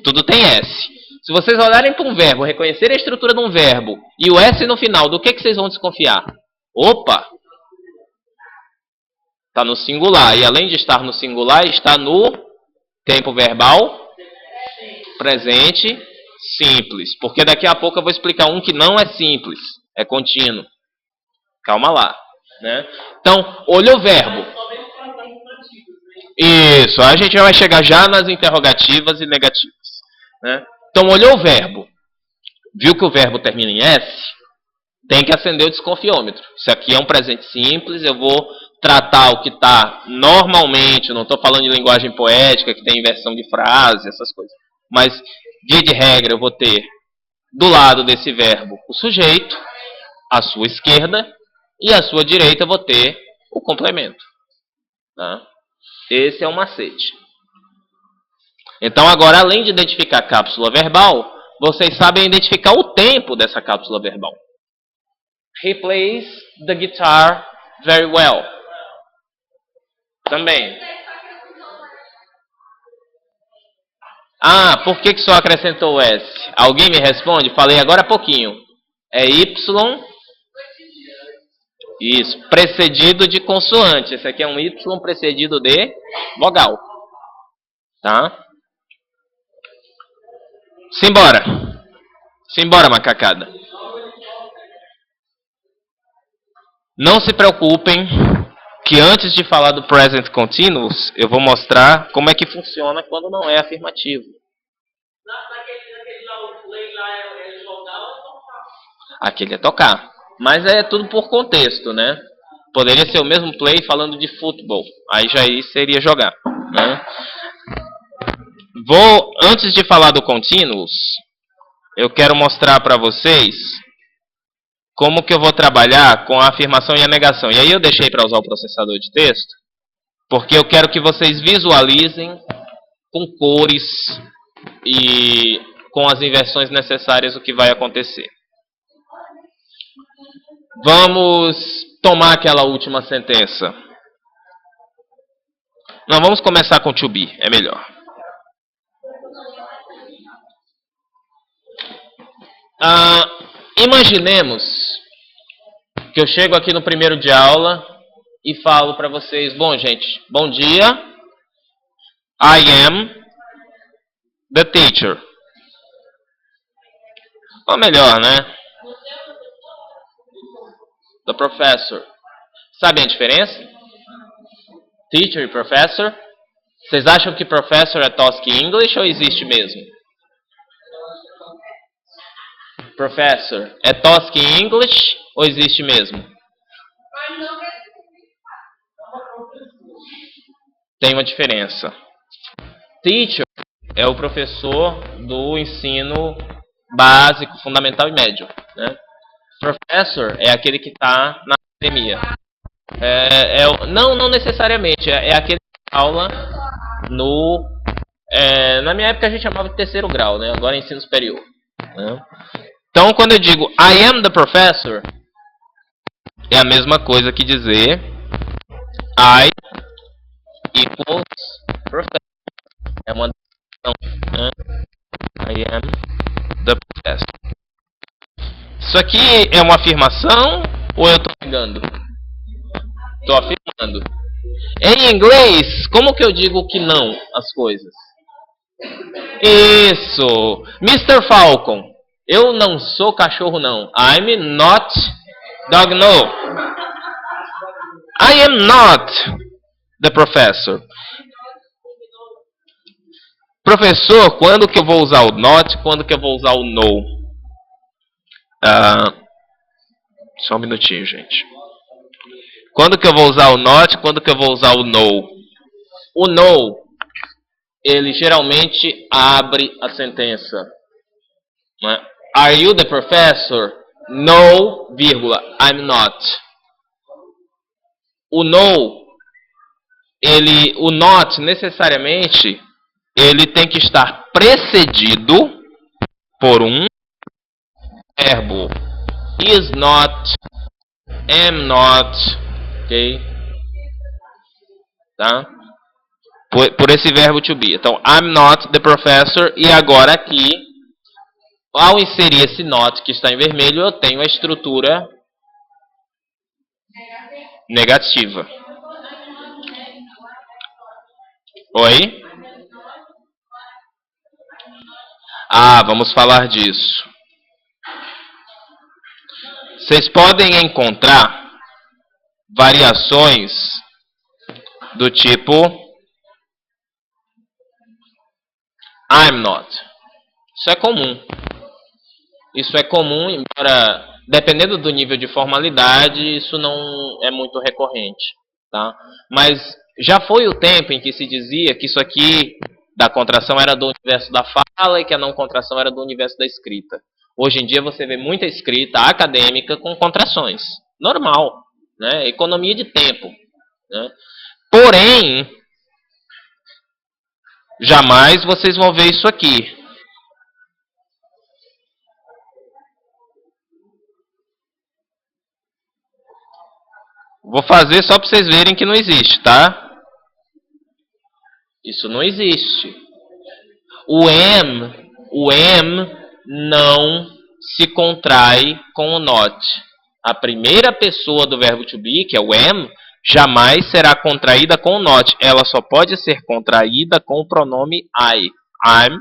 Tudo tem S. Se vocês olharem para um verbo, reconhecerem a estrutura de um verbo e o S no final, do que vocês vão desconfiar? Opa! Está no singular. E além de estar no singular, está no tempo verbal presente simples. Porque daqui a pouco eu vou explicar um que não é simples, é contínuo. Calma lá. Né? Então, olha o verbo. Isso, a gente vai chegar já nas interrogativas e negativas. Né? Então, olhou o verbo. Viu que o verbo termina em S? Tem que acender o desconfiômetro. Isso aqui é um presente simples, eu vou tratar o que está normalmente, não estou falando de linguagem poética, que tem inversão de frase, essas coisas. Mas, via de regra, eu vou ter do lado desse verbo o sujeito, à sua esquerda, e à sua direita eu vou ter o complemento. Tá? Esse é o macete. Então, agora, além de identificar a cápsula verbal, vocês sabem identificar o tempo dessa cápsula verbal. He plays the guitar very well. Também. Por que só acrescentou o S? Alguém me responde? Falei agora há pouquinho. É Y. Isso, precedido de consoante. Esse aqui é um Y precedido de vogal. Tá? Simbora. Simbora, macacada. Não se preocupem que antes de falar do present continuous, eu vou mostrar como é que funciona quando não é afirmativo. Aquele é tocar. Mas é tudo por contexto, né? Poderia ser o mesmo play falando de futebol. Aí já seria jogar. Né? Antes de falar do continuous, eu quero mostrar para vocês como que eu vou trabalhar com a afirmação e a negação. E aí eu deixei para usar o processador de texto, porque eu quero que vocês visualizem com cores e com as inversões necessárias o que vai acontecer. Vamos tomar aquela última sentença. Não, vamos começar com to be, é melhor. Imaginemos que eu chego aqui no primeiro de aula e falo para vocês, bom gente, bom dia, I am the teacher. Ou melhor, né? The professor. Sabem a diferença? Teacher e professor. Vocês acham que professor é Tosca English ou existe mesmo? Professor é Tosca English ou existe mesmo? Tem uma diferença. Teacher é o professor do ensino básico, fundamental e médio. Né? Professor é aquele que está na academia. Não necessariamente. É aquele que aula no... na minha época a gente chamava de terceiro grau, né? Agora é ensino superior. Né? Então, quando eu digo I am the professor, é a mesma coisa que dizer I equals professor. É uma definição. Né? I am the professor. Isso aqui é uma afirmação ou eu estou negando? Estou afirmando. Em inglês, como que eu digo que não as coisas? Isso. Mr. Falcon. Eu não sou cachorro, não. I'm not dog, no. I am not the professor. Professor, quando que eu vou usar o not? Quando que eu vou usar o no? Só um minutinho, gente. Quando que eu vou usar o not? Quando que eu vou usar o no? O no, ele geralmente abre a sentença. Né? Are you the professor? No, vírgula, I'm not. O no, o not, necessariamente, ele tem que estar precedido por um verbo. Is not, am not, ok? Tá? Por esse verbo to be. Então, I'm not the professor. E agora aqui, ao inserir esse not que está em vermelho, eu tenho a estrutura negativa. Oi? Vamos falar disso. Vocês podem encontrar variações do tipo I'm not. Isso é comum. Isso é comum, embora, dependendo do nível de formalidade, isso não é muito recorrente. Tá? Mas já foi o tempo em que se dizia que isso aqui da contração era do universo da fala e que a não contração era do universo da escrita. Hoje em dia você vê muita escrita acadêmica com contrações. Normal. Né? Economia de tempo. Né? Porém, jamais vocês vão ver isso aqui. Vou fazer só para vocês verem que não existe, tá? Isso não existe. O am não se contrai com o not. A primeira pessoa do verbo to be, que é o am, jamais será contraída com o not. Ela só pode ser contraída com o pronome I. I'm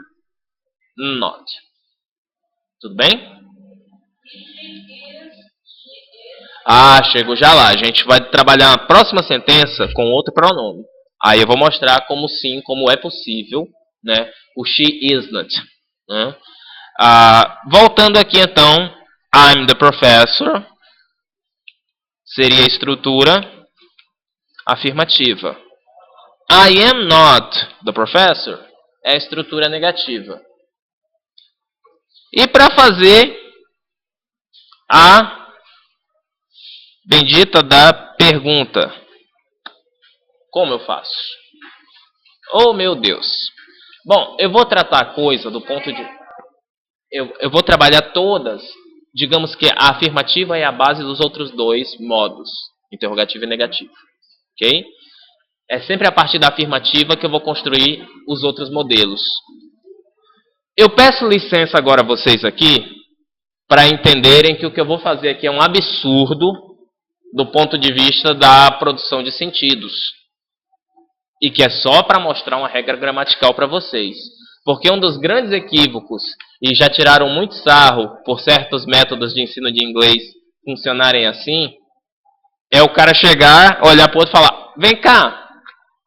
not. Tudo bem? Chegou já lá. A gente vai trabalhar a próxima sentença com outro pronome. Aí eu vou mostrar como sim, como é possível, né, o she isn't. Né? Voltando aqui então, I'm the professor seria a estrutura afirmativa. I am not the professor é a estrutura negativa. E para fazer a bendita da pergunta, como eu faço? Oh, meu Deus. Bom, eu vou tratar a coisa do ponto de... Eu vou trabalhar todas. Digamos que a afirmativa é a base dos outros dois modos, interrogativo e negativo. Ok? É sempre a partir da afirmativa que eu vou construir os outros modelos. Eu peço licença agora a vocês aqui para entenderem que o que eu vou fazer aqui é um absurdo do ponto de vista da produção de sentidos. E que é só para mostrar uma regra gramatical para vocês. Porque um dos grandes equívocos, e já tiraram muito sarro por certos métodos de ensino de inglês funcionarem assim, é o cara chegar, olhar para o outro e falar: vem cá,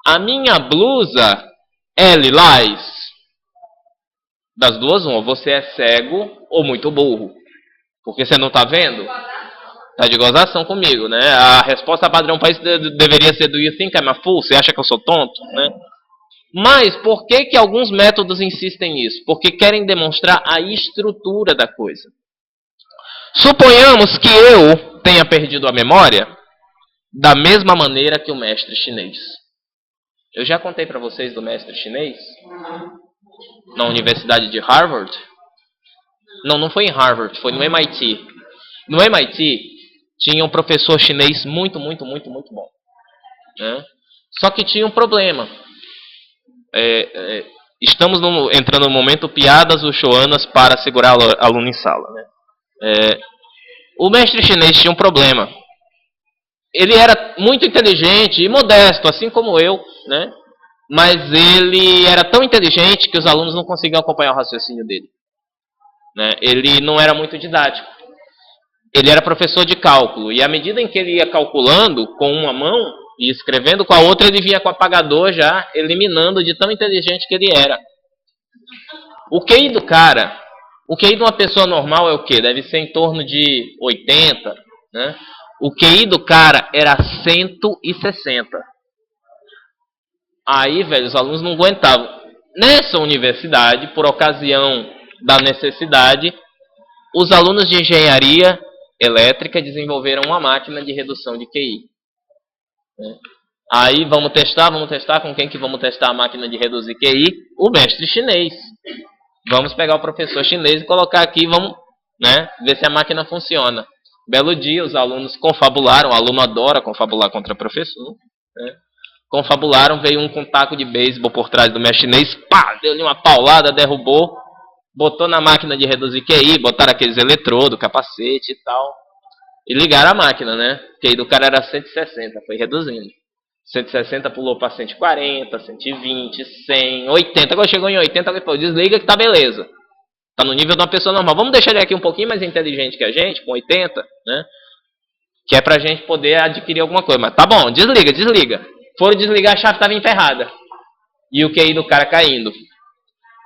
a minha blusa é lilás. Das duas, uma, ou você é cego ou muito burro. Porque você não está vendo? Tá de gozação comigo, né? A resposta padrão para isso deveria ser: do you think I'm a fool? Você acha que eu sou tonto? Né? Mas por que alguns métodos insistem nisso? Porque querem demonstrar a estrutura da coisa. Suponhamos que eu tenha perdido a memória da mesma maneira que o mestre chinês. Eu já contei para vocês do mestre chinês? Na Universidade de Harvard? Não foi em Harvard, foi no MIT. No MIT tinha um professor chinês muito bom. Né? Só que tinha um problema. Estamos entrando no momento piadas uchoanas para segurar aluno em sala. Né? O mestre chinês tinha um problema. Ele era muito inteligente e modesto, assim como eu, né? Mas ele era tão inteligente que os alunos não conseguiam acompanhar o raciocínio dele. Né? Ele não era muito didático. Ele era professor de cálculo, e à medida em que ele ia calculando com uma mão e escrevendo com a outra, ele vinha com o apagador já eliminando de tão inteligente que ele era. O QI do cara, o QI de uma pessoa normal é o quê? Deve ser em torno de 80, né? O QI do cara era 160. Aí, velho, os alunos não aguentavam. Nessa universidade, por ocasião da necessidade, os alunos de engenharia elétrica desenvolveram uma máquina de redução de QI. Aí vamos testar. Com quem que vamos testar a máquina de reduzir QI? O mestre chinês. Vamos pegar o professor chinês e colocar aqui, vamos, né, ver se a máquina funciona. Belo dia, os alunos confabularam, o aluno adora confabular contra o professor, né? Confabularam, veio um com um taco de beisebol por trás do mestre chinês, pá, deu-lhe uma paulada, derrubou, botou na máquina de reduzir QI, botaram aqueles eletrodos, capacete e tal, e ligaram a máquina, né? O QI do cara era 160, foi reduzindo. 160 pulou para 140, 120, 100, 80. Quando chegou em 80, ele falou, desliga que tá beleza. Tá no nível de uma pessoa normal. Vamos deixar ele aqui um pouquinho mais inteligente que a gente, com 80, né? Que é pra gente poder adquirir alguma coisa. Mas tá bom, desliga. Foram desligar, a chave estava enterrada. E o QI do cara caindo. O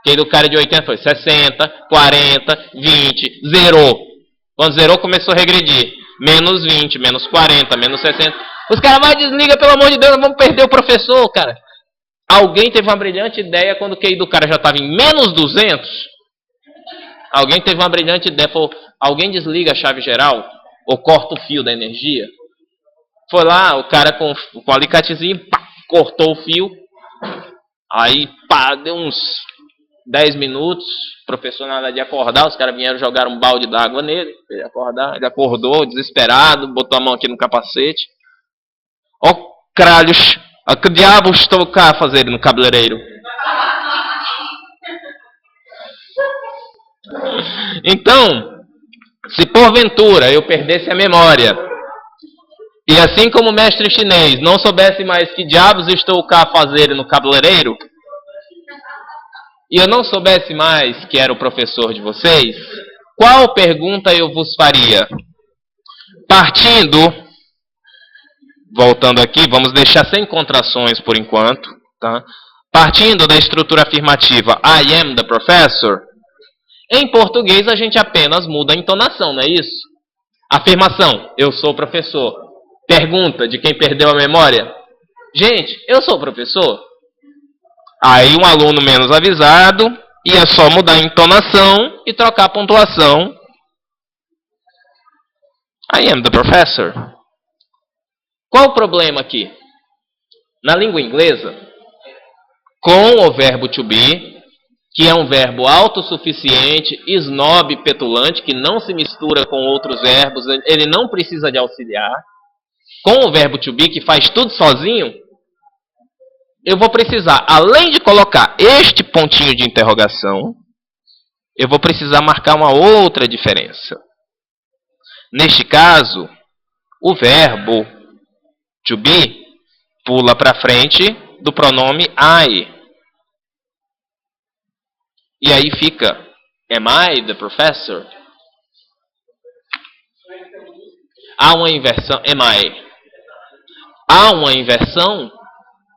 QI do cara de 80 foi 60, 40, 20, zerou. Quando zerou, começou a regredir. Menos 20, menos 40, menos 60. Os caras, vai, desliga, pelo amor de Deus, vamos perder o professor, cara. Alguém teve uma brilhante ideia quando o QI do cara já estava em menos 200. Alguém teve uma brilhante ideia, falou, alguém desliga a chave geral ou corta o fio da energia. Foi lá, o cara com o alicatezinho, pá, cortou o fio. Aí, pá, deu uns 10 minutos, o professor nada de acordar, os caras vieram jogar um balde d'água nele, pra ele acordar. Ele acordou, desesperado, botou a mão aqui no capacete. Ó, cralhos, a que diabo estou cá a fazer no cabeleireiro? Então, se porventura eu perdesse a memória, e assim como o mestre chinês não soubesse mais que diabos estou cá a fazer no cabeleireiro, e eu não soubesse mais que era o professor de vocês, qual pergunta eu vos faria? Partindo, voltando aqui, vamos deixar sem contrações por enquanto, tá? Partindo da estrutura afirmativa I am the professor, em português a gente apenas muda a entonação, não é isso? Afirmação, eu sou o professor. Pergunta de quem perdeu a memória, gente, eu sou o professor? Aí um aluno menos avisado ia só mudar a entonação e trocar a pontuação. I am the professor. Qual o problema aqui? Na língua inglesa, com o verbo to be, que é um verbo autossuficiente, snob, petulante, que não se mistura com outros verbos, ele não precisa de auxiliar. Com o verbo to be, que faz tudo sozinho, eu vou precisar, além de colocar este pontinho de interrogação, eu vou precisar marcar uma outra diferença. Neste caso, o verbo to be pula para frente do pronome I. E aí fica, am I the professor? Há uma inversão, am I? Há uma inversão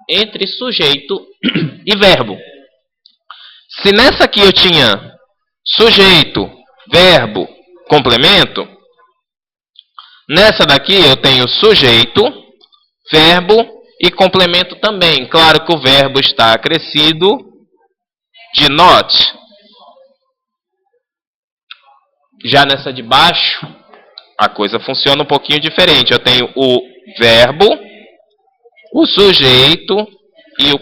entre sujeito e verbo. Se nessa aqui eu tinha sujeito, verbo, complemento, nessa daqui eu tenho sujeito, verbo e complemento também. Claro que o verbo está acrescido de not. Já nessa de baixo, a coisa funciona um pouquinho diferente. Eu tenho o verbo, o sujeito e o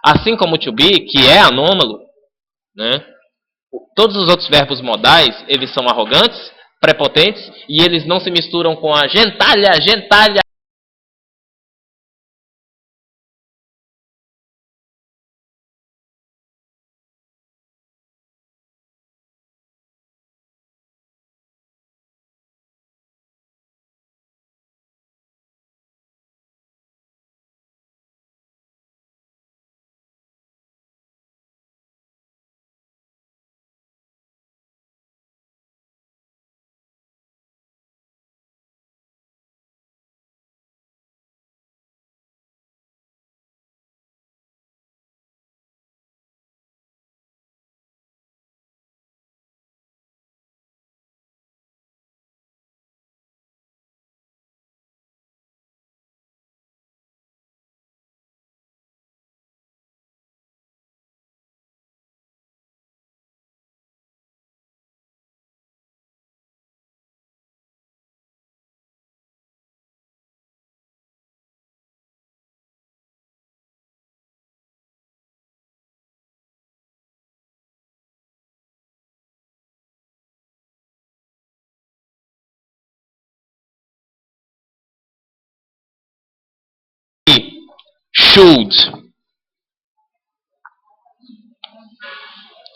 Assim como o to be, que é anômalo, né? Todos os outros verbos modais, eles são arrogantes, prepotentes, e eles não se misturam com a gentalha, gentalha. Should,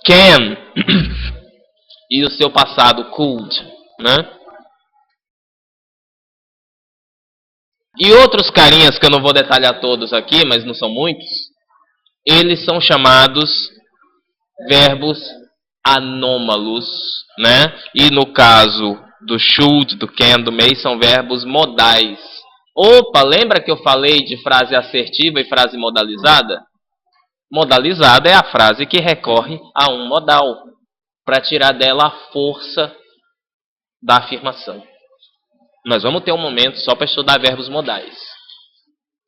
can, e o seu passado could, né? E outros carinhas que eu não vou detalhar todos aqui, mas não são muitos, eles são chamados verbos anômalos, né? E no caso do should, do can, do may, são verbos modais. Opa, lembra que eu falei de frase assertiva e frase modalizada? Modalizada é a frase que recorre a um modal, para tirar dela a força da afirmação. Nós vamos ter um momento só para estudar verbos modais.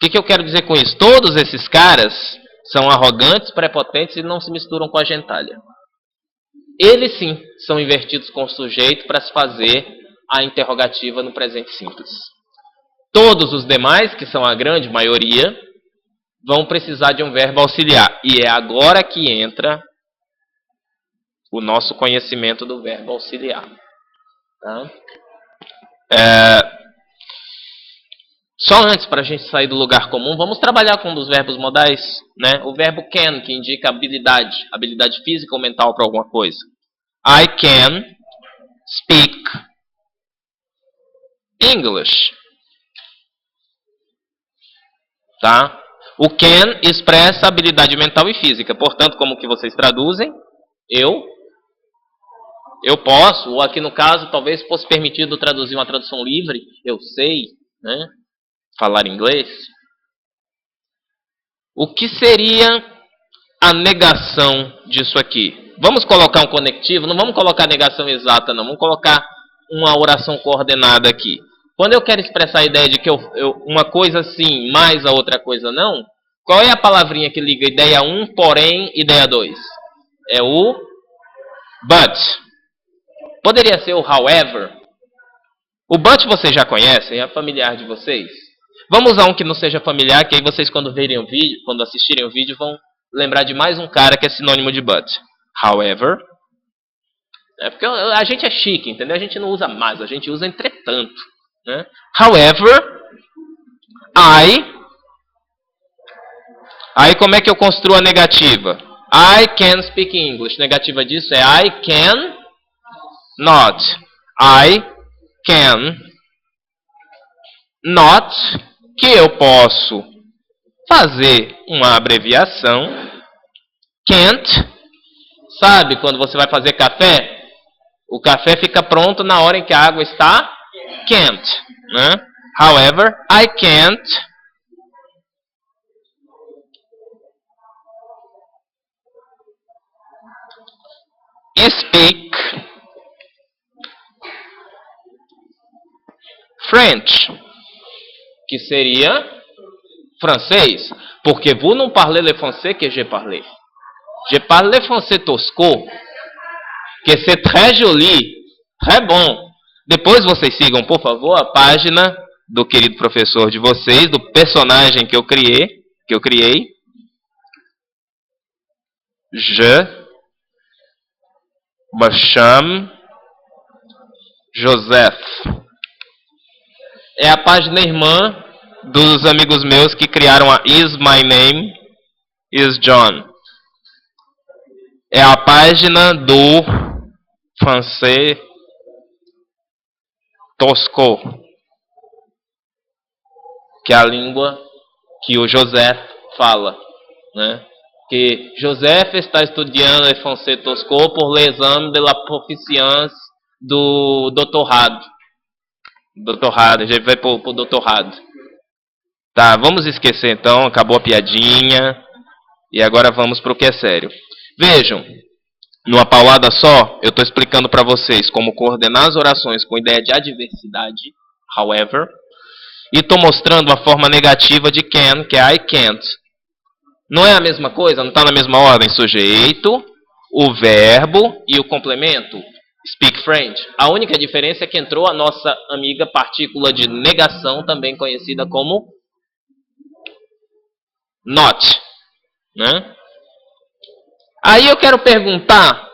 O que eu quero dizer com isso? Todos esses caras são arrogantes, prepotentes e não se misturam com a gentalha. Eles sim são invertidos com o sujeito para se fazer a interrogativa no presente simples. Todos os demais, que são a grande maioria, vão precisar de um verbo auxiliar. E é agora que entra o nosso conhecimento do verbo auxiliar. Tá? Só antes, para a gente sair do lugar comum, vamos trabalhar com um dos verbos modais, né? O verbo can, que indica habilidade física ou mental para alguma coisa. I can speak English. Tá? O can expressa habilidade mental e física. Portanto, como que vocês traduzem? Eu posso, ou aqui no caso, talvez fosse permitido traduzir uma tradução livre. Eu sei, né? Falar inglês. O que seria a negação disso aqui? Vamos colocar um conectivo? Não vamos colocar a negação exata, não. Vamos colocar uma oração coordenada aqui. Quando eu quero expressar a ideia de que uma coisa sim, mais a outra coisa não, qual é a palavrinha que liga ideia 1, porém, ideia 2? É o but. Poderia ser o however. O but vocês já conhecem, é familiar de vocês. Vamos usar um que não seja familiar, que aí vocês quando verem o vídeo, quando assistirem o vídeo, vão lembrar de mais um cara que é sinônimo de but. However. É porque a gente é chique, entendeu? A gente não usa mais, a gente usa entretanto. Né? However, aí como é que eu construo a negativa? I can speak English. Negativa disso é I can not. I can not, que eu posso fazer uma abreviação. Can't, sabe quando você vai fazer café? O café fica pronto na hora em que a água está can't, né? However, I can't speak French, que seria francês, porque vous não parlez le français que je parle. Je parle le français tosco, que c'est très joli, très bon. Depois vocês sigam, por favor, a página do querido professor de vocês, do personagem que eu criei, Je me chame Joseph. É a página irmã dos amigos meus que criaram a Is My Name Is John. É a página do francês Tosco, que é a língua que o Joseph fala, né? Que Joseph está estudando le français Tosco pour l'examen de la proficience do doutorado. Doutorado, a gente vai pro doutorado. Tá, vamos esquecer então, acabou a piadinha. E agora vamos pro que é sério. Vejam, numa paulada só, eu estou explicando para vocês como coordenar as orações com ideia de adversidade, however, e estou mostrando a forma negativa de can, que é I can't. Não é a mesma coisa? Não está na mesma ordem? Sujeito, o verbo e o complemento. Speak French. A única diferença é que entrou a nossa amiga partícula de negação, também conhecida como not. Né? Aí eu quero perguntar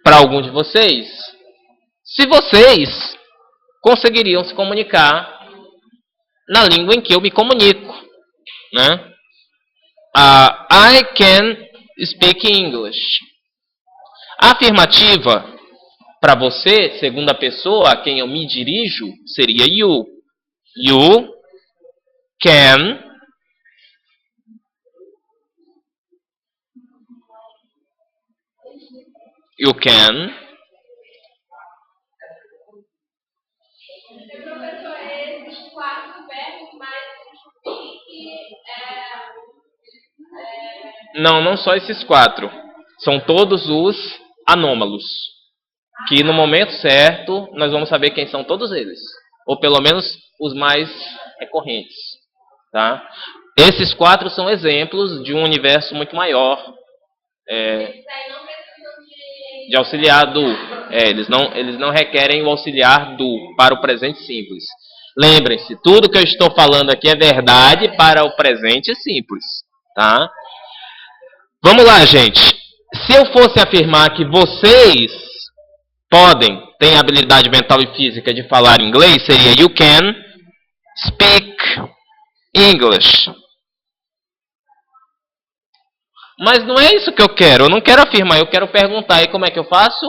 para algum de vocês se vocês conseguiriam se comunicar na língua em que eu me comunico. Né? I can speak English. A afirmativa para você, segunda pessoa a quem eu me dirijo, seria you. You can you can professor, esses quatro verbos mais speak, não só esses quatro. São todos os anômalos. Que no momento certo nós vamos saber quem são todos eles. Ou pelo menos os mais recorrentes. Tá? Esses quatro são exemplos de um universo muito maior de auxiliar do. Eles não requerem o auxiliar do para o presente simples. Lembrem-se, tudo que eu estou falando aqui é verdade para o presente simples. Tá? Vamos lá, gente. Se eu fosse afirmar que vocês têm habilidade mental e física de falar inglês, seria you can speak English. Mas não é isso que eu quero. Eu não quero afirmar, eu quero perguntar. E como é que eu faço?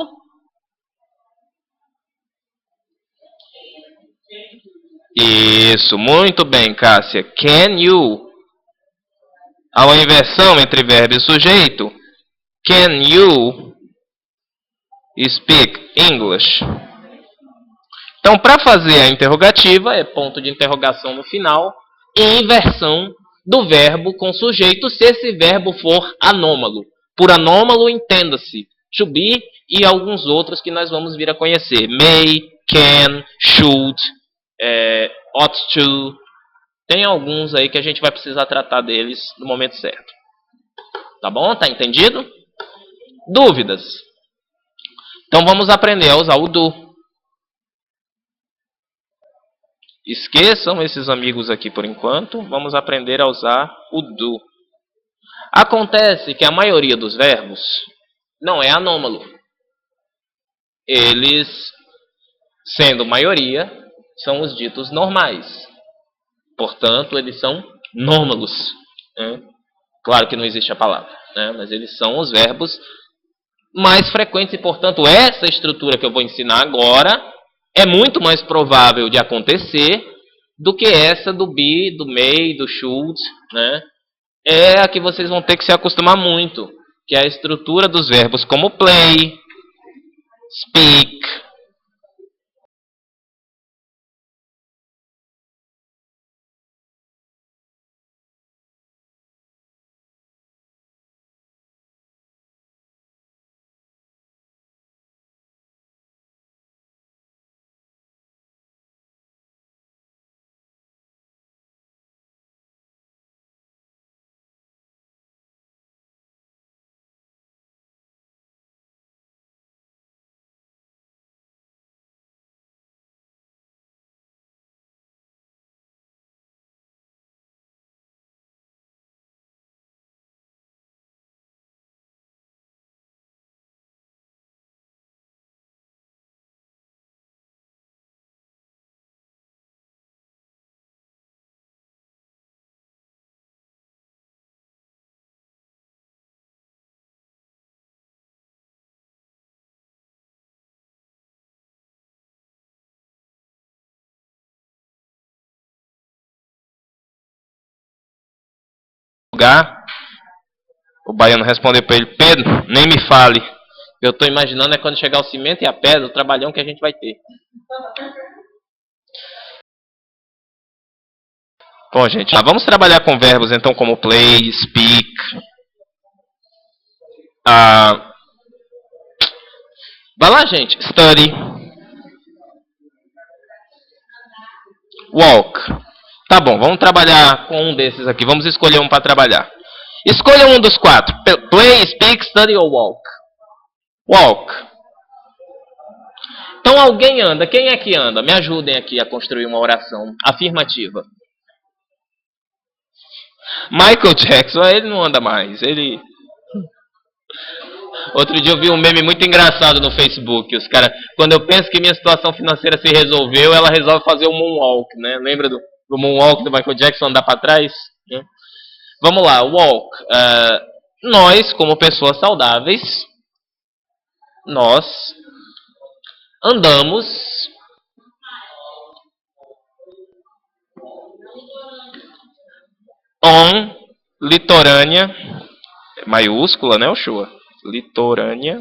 Isso, muito bem, Cássia. Can you? Há uma inversão entre verbo e sujeito. Can you speak English? Então, para fazer a interrogativa, é ponto de interrogação no final e inversão do verbo com sujeito, se esse verbo for anômalo. Por anômalo, entenda-se to be e alguns outros que nós vamos vir a conhecer. May, can, should, ought to. Tem alguns aí que a gente vai precisar tratar deles no momento certo. Tá bom? Tá entendido? Dúvidas? Então vamos aprender a usar o do. Esqueçam esses amigos aqui por enquanto. Vamos aprender a usar o do. Acontece que a maioria dos verbos não é anômalo. Eles, sendo maioria, são os ditos normais. Portanto, eles são nômalos. Né? Claro que não existe a palavra, né? Mas eles são os verbos mais frequentes e, portanto, essa estrutura que eu vou ensinar agora é muito mais provável de acontecer do que essa do be, do may, do should, né? É a que vocês vão ter que se acostumar muito, que é a estrutura dos verbos como play, speak, lugar. O baiano respondeu para ele: Pedro, nem me fale. Eu estou imaginando é quando chegar o cimento e a pedra, o trabalhão que a gente vai ter. Bom, gente, vamos trabalhar com verbos então como play, speak. Vai lá, gente. Study. Walk. Tá bom, vamos trabalhar com um desses aqui. Vamos escolher um para trabalhar. Escolha um dos 4. Play, speak, study ou walk. Walk. Então alguém anda. Quem é que anda? Me ajudem aqui a construir uma oração afirmativa. Michael Jackson, ele não anda mais. Outro dia eu vi um meme muito engraçado no Facebook. Os caras, quando eu penso que minha situação financeira se resolveu, ela resolve fazer o moonwalk, né? Lembra do moonwalk do Michael Jackson, andar para trás? Né? Vamos lá, walk. Nós, como pessoas saudáveis, nós andamos on litorânea, maiúscula, né, Oshua? Litorânea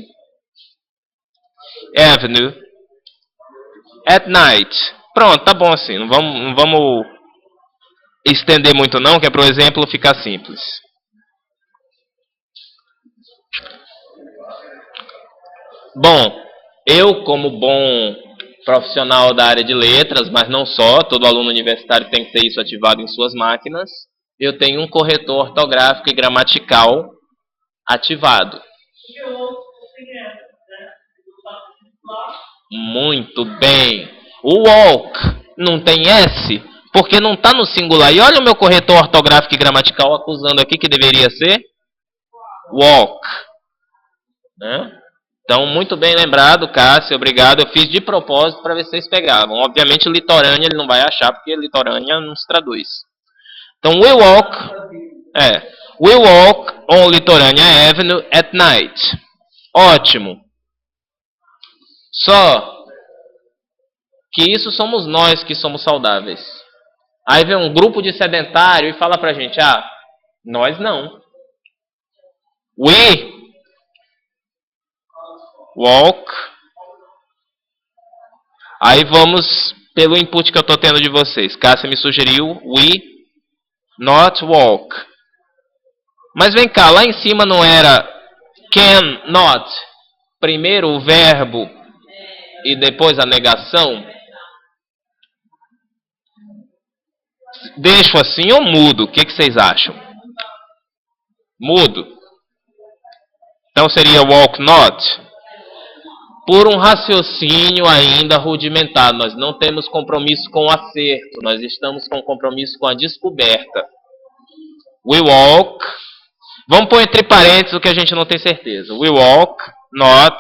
Avenue at night. Pronto, tá bom assim. Não vamos estender muito não, que é para o exemplo ficar simples. Bom, eu como bom profissional da área de letras, mas não só, todo aluno universitário tem que ter isso ativado em suas máquinas, eu tenho um corretor ortográfico e gramatical ativado. Muito bem. O walk não tem S, porque não está no singular. E olha o meu corretor ortográfico e gramatical acusando aqui que deveria ser walk. Né? Então, muito bem lembrado, Cássio, obrigado. Eu fiz de propósito para ver se vocês pegavam. Obviamente, litorânea ele não vai achar, porque litorânea não se traduz. Então, we walk on Litorânea Avenue at night. Ótimo. Só que isso somos nós que somos saudáveis. Aí vem um grupo de sedentário e fala pra gente, nós não. We walk. Aí vamos pelo input que eu estou tendo de vocês. Cássia me sugeriu we not walk. Mas vem cá, lá em cima não era can not? Primeiro o verbo e depois a negação? Deixo assim ou mudo? O que vocês acham? Mudo. Então seria walk not? Por um raciocínio ainda rudimentar. Nós não temos compromisso com o acerto. Nós estamos com compromisso com a descoberta. We walk. Vamos pôr entre parênteses o que a gente não tem certeza. We walk not.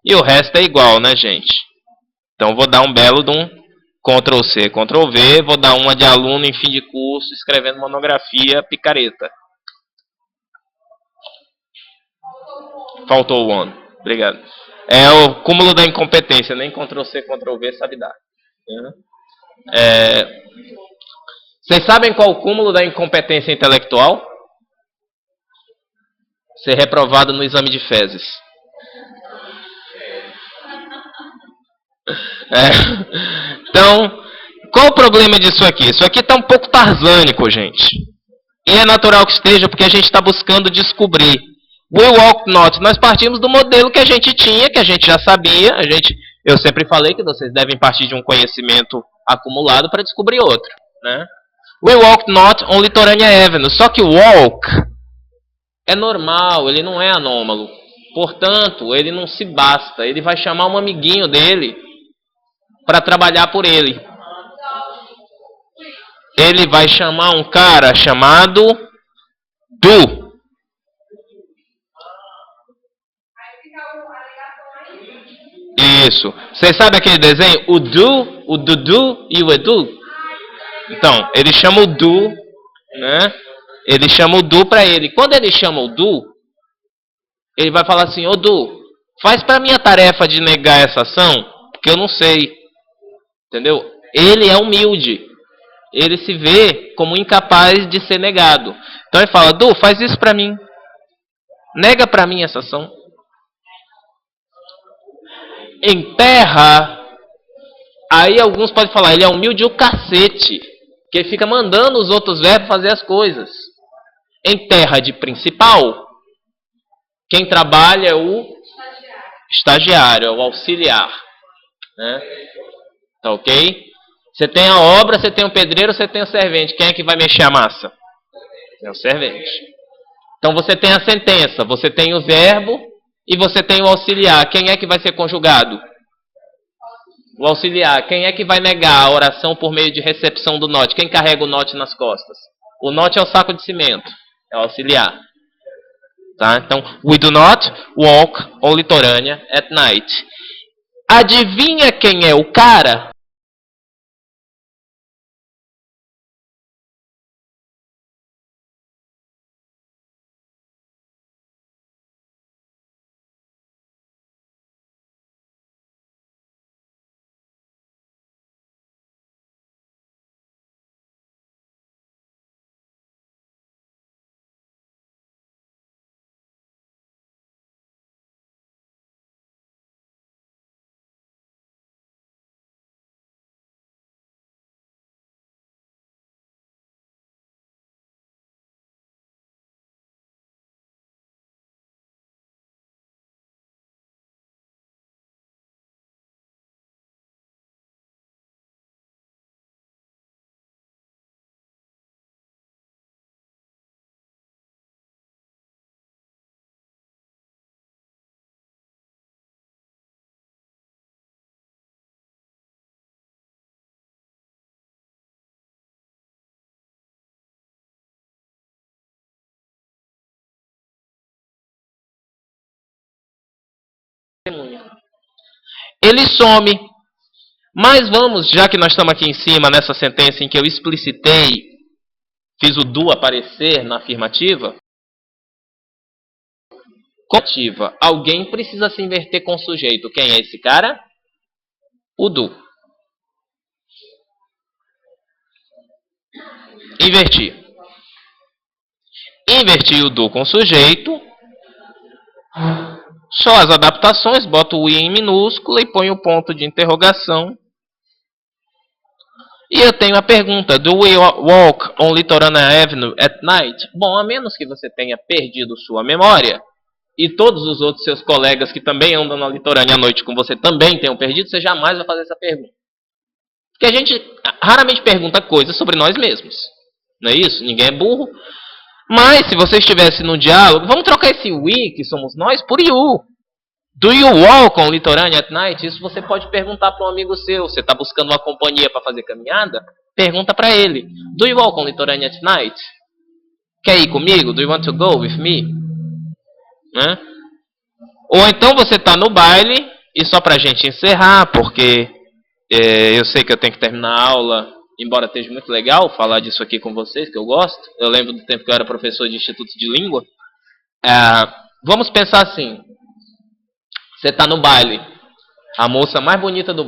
E o resto é igual, né, gente? Então vou dar um belo de um Ctrl+C, Ctrl+V. Vou dar uma de aluno em fim de curso escrevendo monografia picareta. Faltou one. Obrigado. É o cúmulo da incompetência. Nem Ctrl+C, Ctrl+V sabe dar. Vocês sabem qual o cúmulo da incompetência intelectual? Ser reprovado no exame de fezes. Então, qual o problema disso aqui? Isso aqui está um pouco tarzânico, gente. E é natural que esteja, porque a gente está buscando descobrir. We walk not. Nós partimos do modelo que a gente tinha, que a gente já sabia. Eu sempre falei que vocês devem partir de um conhecimento acumulado para descobrir outro. Né? We walk not on Litorânea Avenue. Só que walk é normal, ele não é anômalo. Portanto, ele não se basta. Ele vai chamar um amiguinho dele para trabalhar por ele. Ele vai chamar um cara chamado do. Isso. Vocês sabem aquele desenho? O Dudu e o Edu? Então, ele chama o do, né? Ele chama o do para ele. Quando ele chama o do, ele vai falar assim: ô Du, faz para mim a tarefa de negar essa ação, porque eu não sei. Entendeu? Ele é humilde. ele se vê como incapaz de ser negado. Então ele fala, Du, faz isso para mim. Nega para mim essa ação. Em terra, aí alguns podem falar, ele é humilde o cacete, que ele fica mandando os outros verbos fazer as coisas. Em terra de principal, quem trabalha é o estagiário, é o auxiliar. Né? Tá ok? Você tem a obra, você tem o pedreiro, você tem o servente. Quem é que vai mexer a massa? É o servente. Então você tem a sentença, você tem o verbo e você tem o auxiliar. Quem é que vai ser conjugado? O auxiliar. Quem é que vai negar a oração por meio de recepção do note? Quem carrega o note nas costas? O note é o saco de cimento. É o auxiliar. Tá? Então, we do not walk on litorânea at night. Adivinha quem é o cara? Ele some. Mas vamos, já que nós estamos aqui em cima, nessa sentença em que eu explicitei, fiz o do aparecer na afirmativa. Conativa. Alguém precisa se inverter com o sujeito. Quem é esse cara? O do. Inverti. Inverti o do com o sujeito. Só as adaptações, boto o i em minúscula e ponho o ponto de interrogação. E eu tenho a pergunta: Do we walk on Litorana Avenue at night? Bom, a menos que você tenha perdido sua memória e todos os outros seus colegas que também andam na litorânea à noite com você também tenham perdido, você jamais vai fazer essa pergunta. Porque a gente raramente pergunta coisas sobre nós mesmos. Não é isso? Ninguém é burro. Mas se você estivesse no diálogo, vamos trocar esse we, que somos nós, por you. Do you walk on litorânea at night? Isso você pode perguntar para um amigo seu. Você está buscando uma companhia para fazer caminhada? Pergunta para ele. Do you walk on litorânea at night? Quer ir comigo? Do you want to go with me? Né? Ou então você está no baile, e só para a gente encerrar, porque eu sei que eu tenho que terminar a aula, embora esteja muito legal falar disso aqui com vocês, que eu gosto. Eu lembro do tempo que eu era professor de Instituto de Língua. Vamos pensar assim. Você está no baile. A moça mais bonita do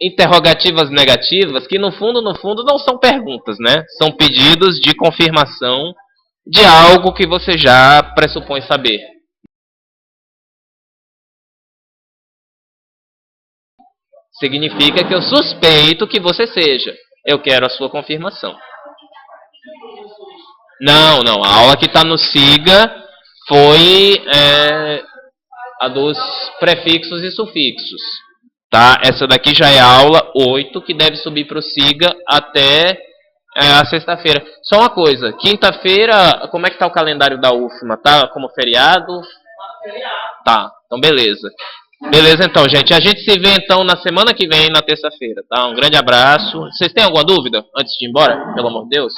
interrogativas negativas que no fundo não são perguntas, né? São pedidos de confirmação de algo que você já pressupõe saber. Significa que eu suspeito que você seja. Eu quero a sua confirmação. Não. A aula que está no SIGA foi a dos prefixos e sufixos. Tá? Essa daqui já é a aula 8, que deve subir para o SIGA até a sexta-feira. Só uma coisa, quinta-feira, como é que tá o calendário da UFMA? Tá como feriado? Tá, então beleza. Beleza então, gente. A gente se vê então na semana que vem, na terça-feira, tá? Um grande abraço. Vocês têm alguma dúvida antes de ir embora? Pelo amor de Deus.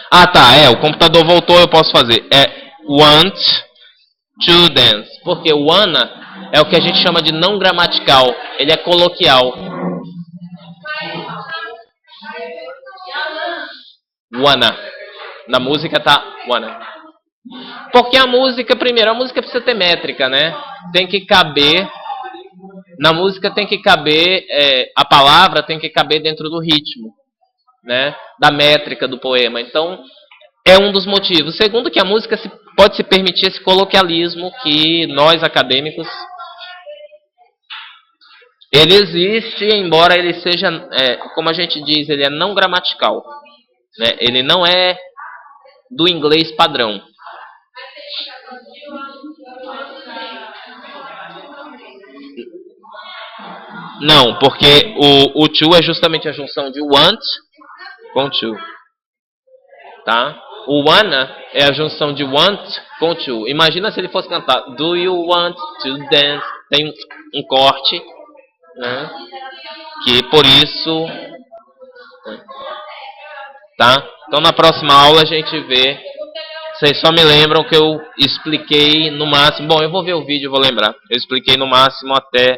Ah, tá. O computador voltou, eu posso fazer. Want to dance. Porque o wanna é o que a gente chama de não gramatical. Ele é coloquial. Wanna. Na música tá wanna. Porque a música, primeiro, a música precisa ter métrica, né? Tem que caber. Na música tem que caber. A palavra tem que caber dentro do ritmo, né? Da métrica do poema. Então, é um dos motivos. Segundo, que a música pode se permitir esse coloquialismo que nós, acadêmicos. Ele existe, embora ele seja, como a gente diz, ele é não gramatical. Né? Ele não é do inglês padrão. Não, porque o to é justamente a junção de want com to. Tá? O wanna é a junção de want com to. Imagina se ele fosse cantar Do you want to dance? Tem um corte, né? Que por isso... Tá? Então na próxima aula a gente vê. Vocês só me lembram que eu expliquei no máximo... Bom, eu vou ver o vídeo e vou lembrar. Eu expliquei no máximo até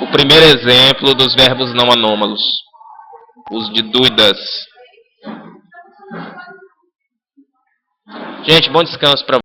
o primeiro exemplo dos verbos não anômalos. Os de dúvidas. Gente, bom descanso para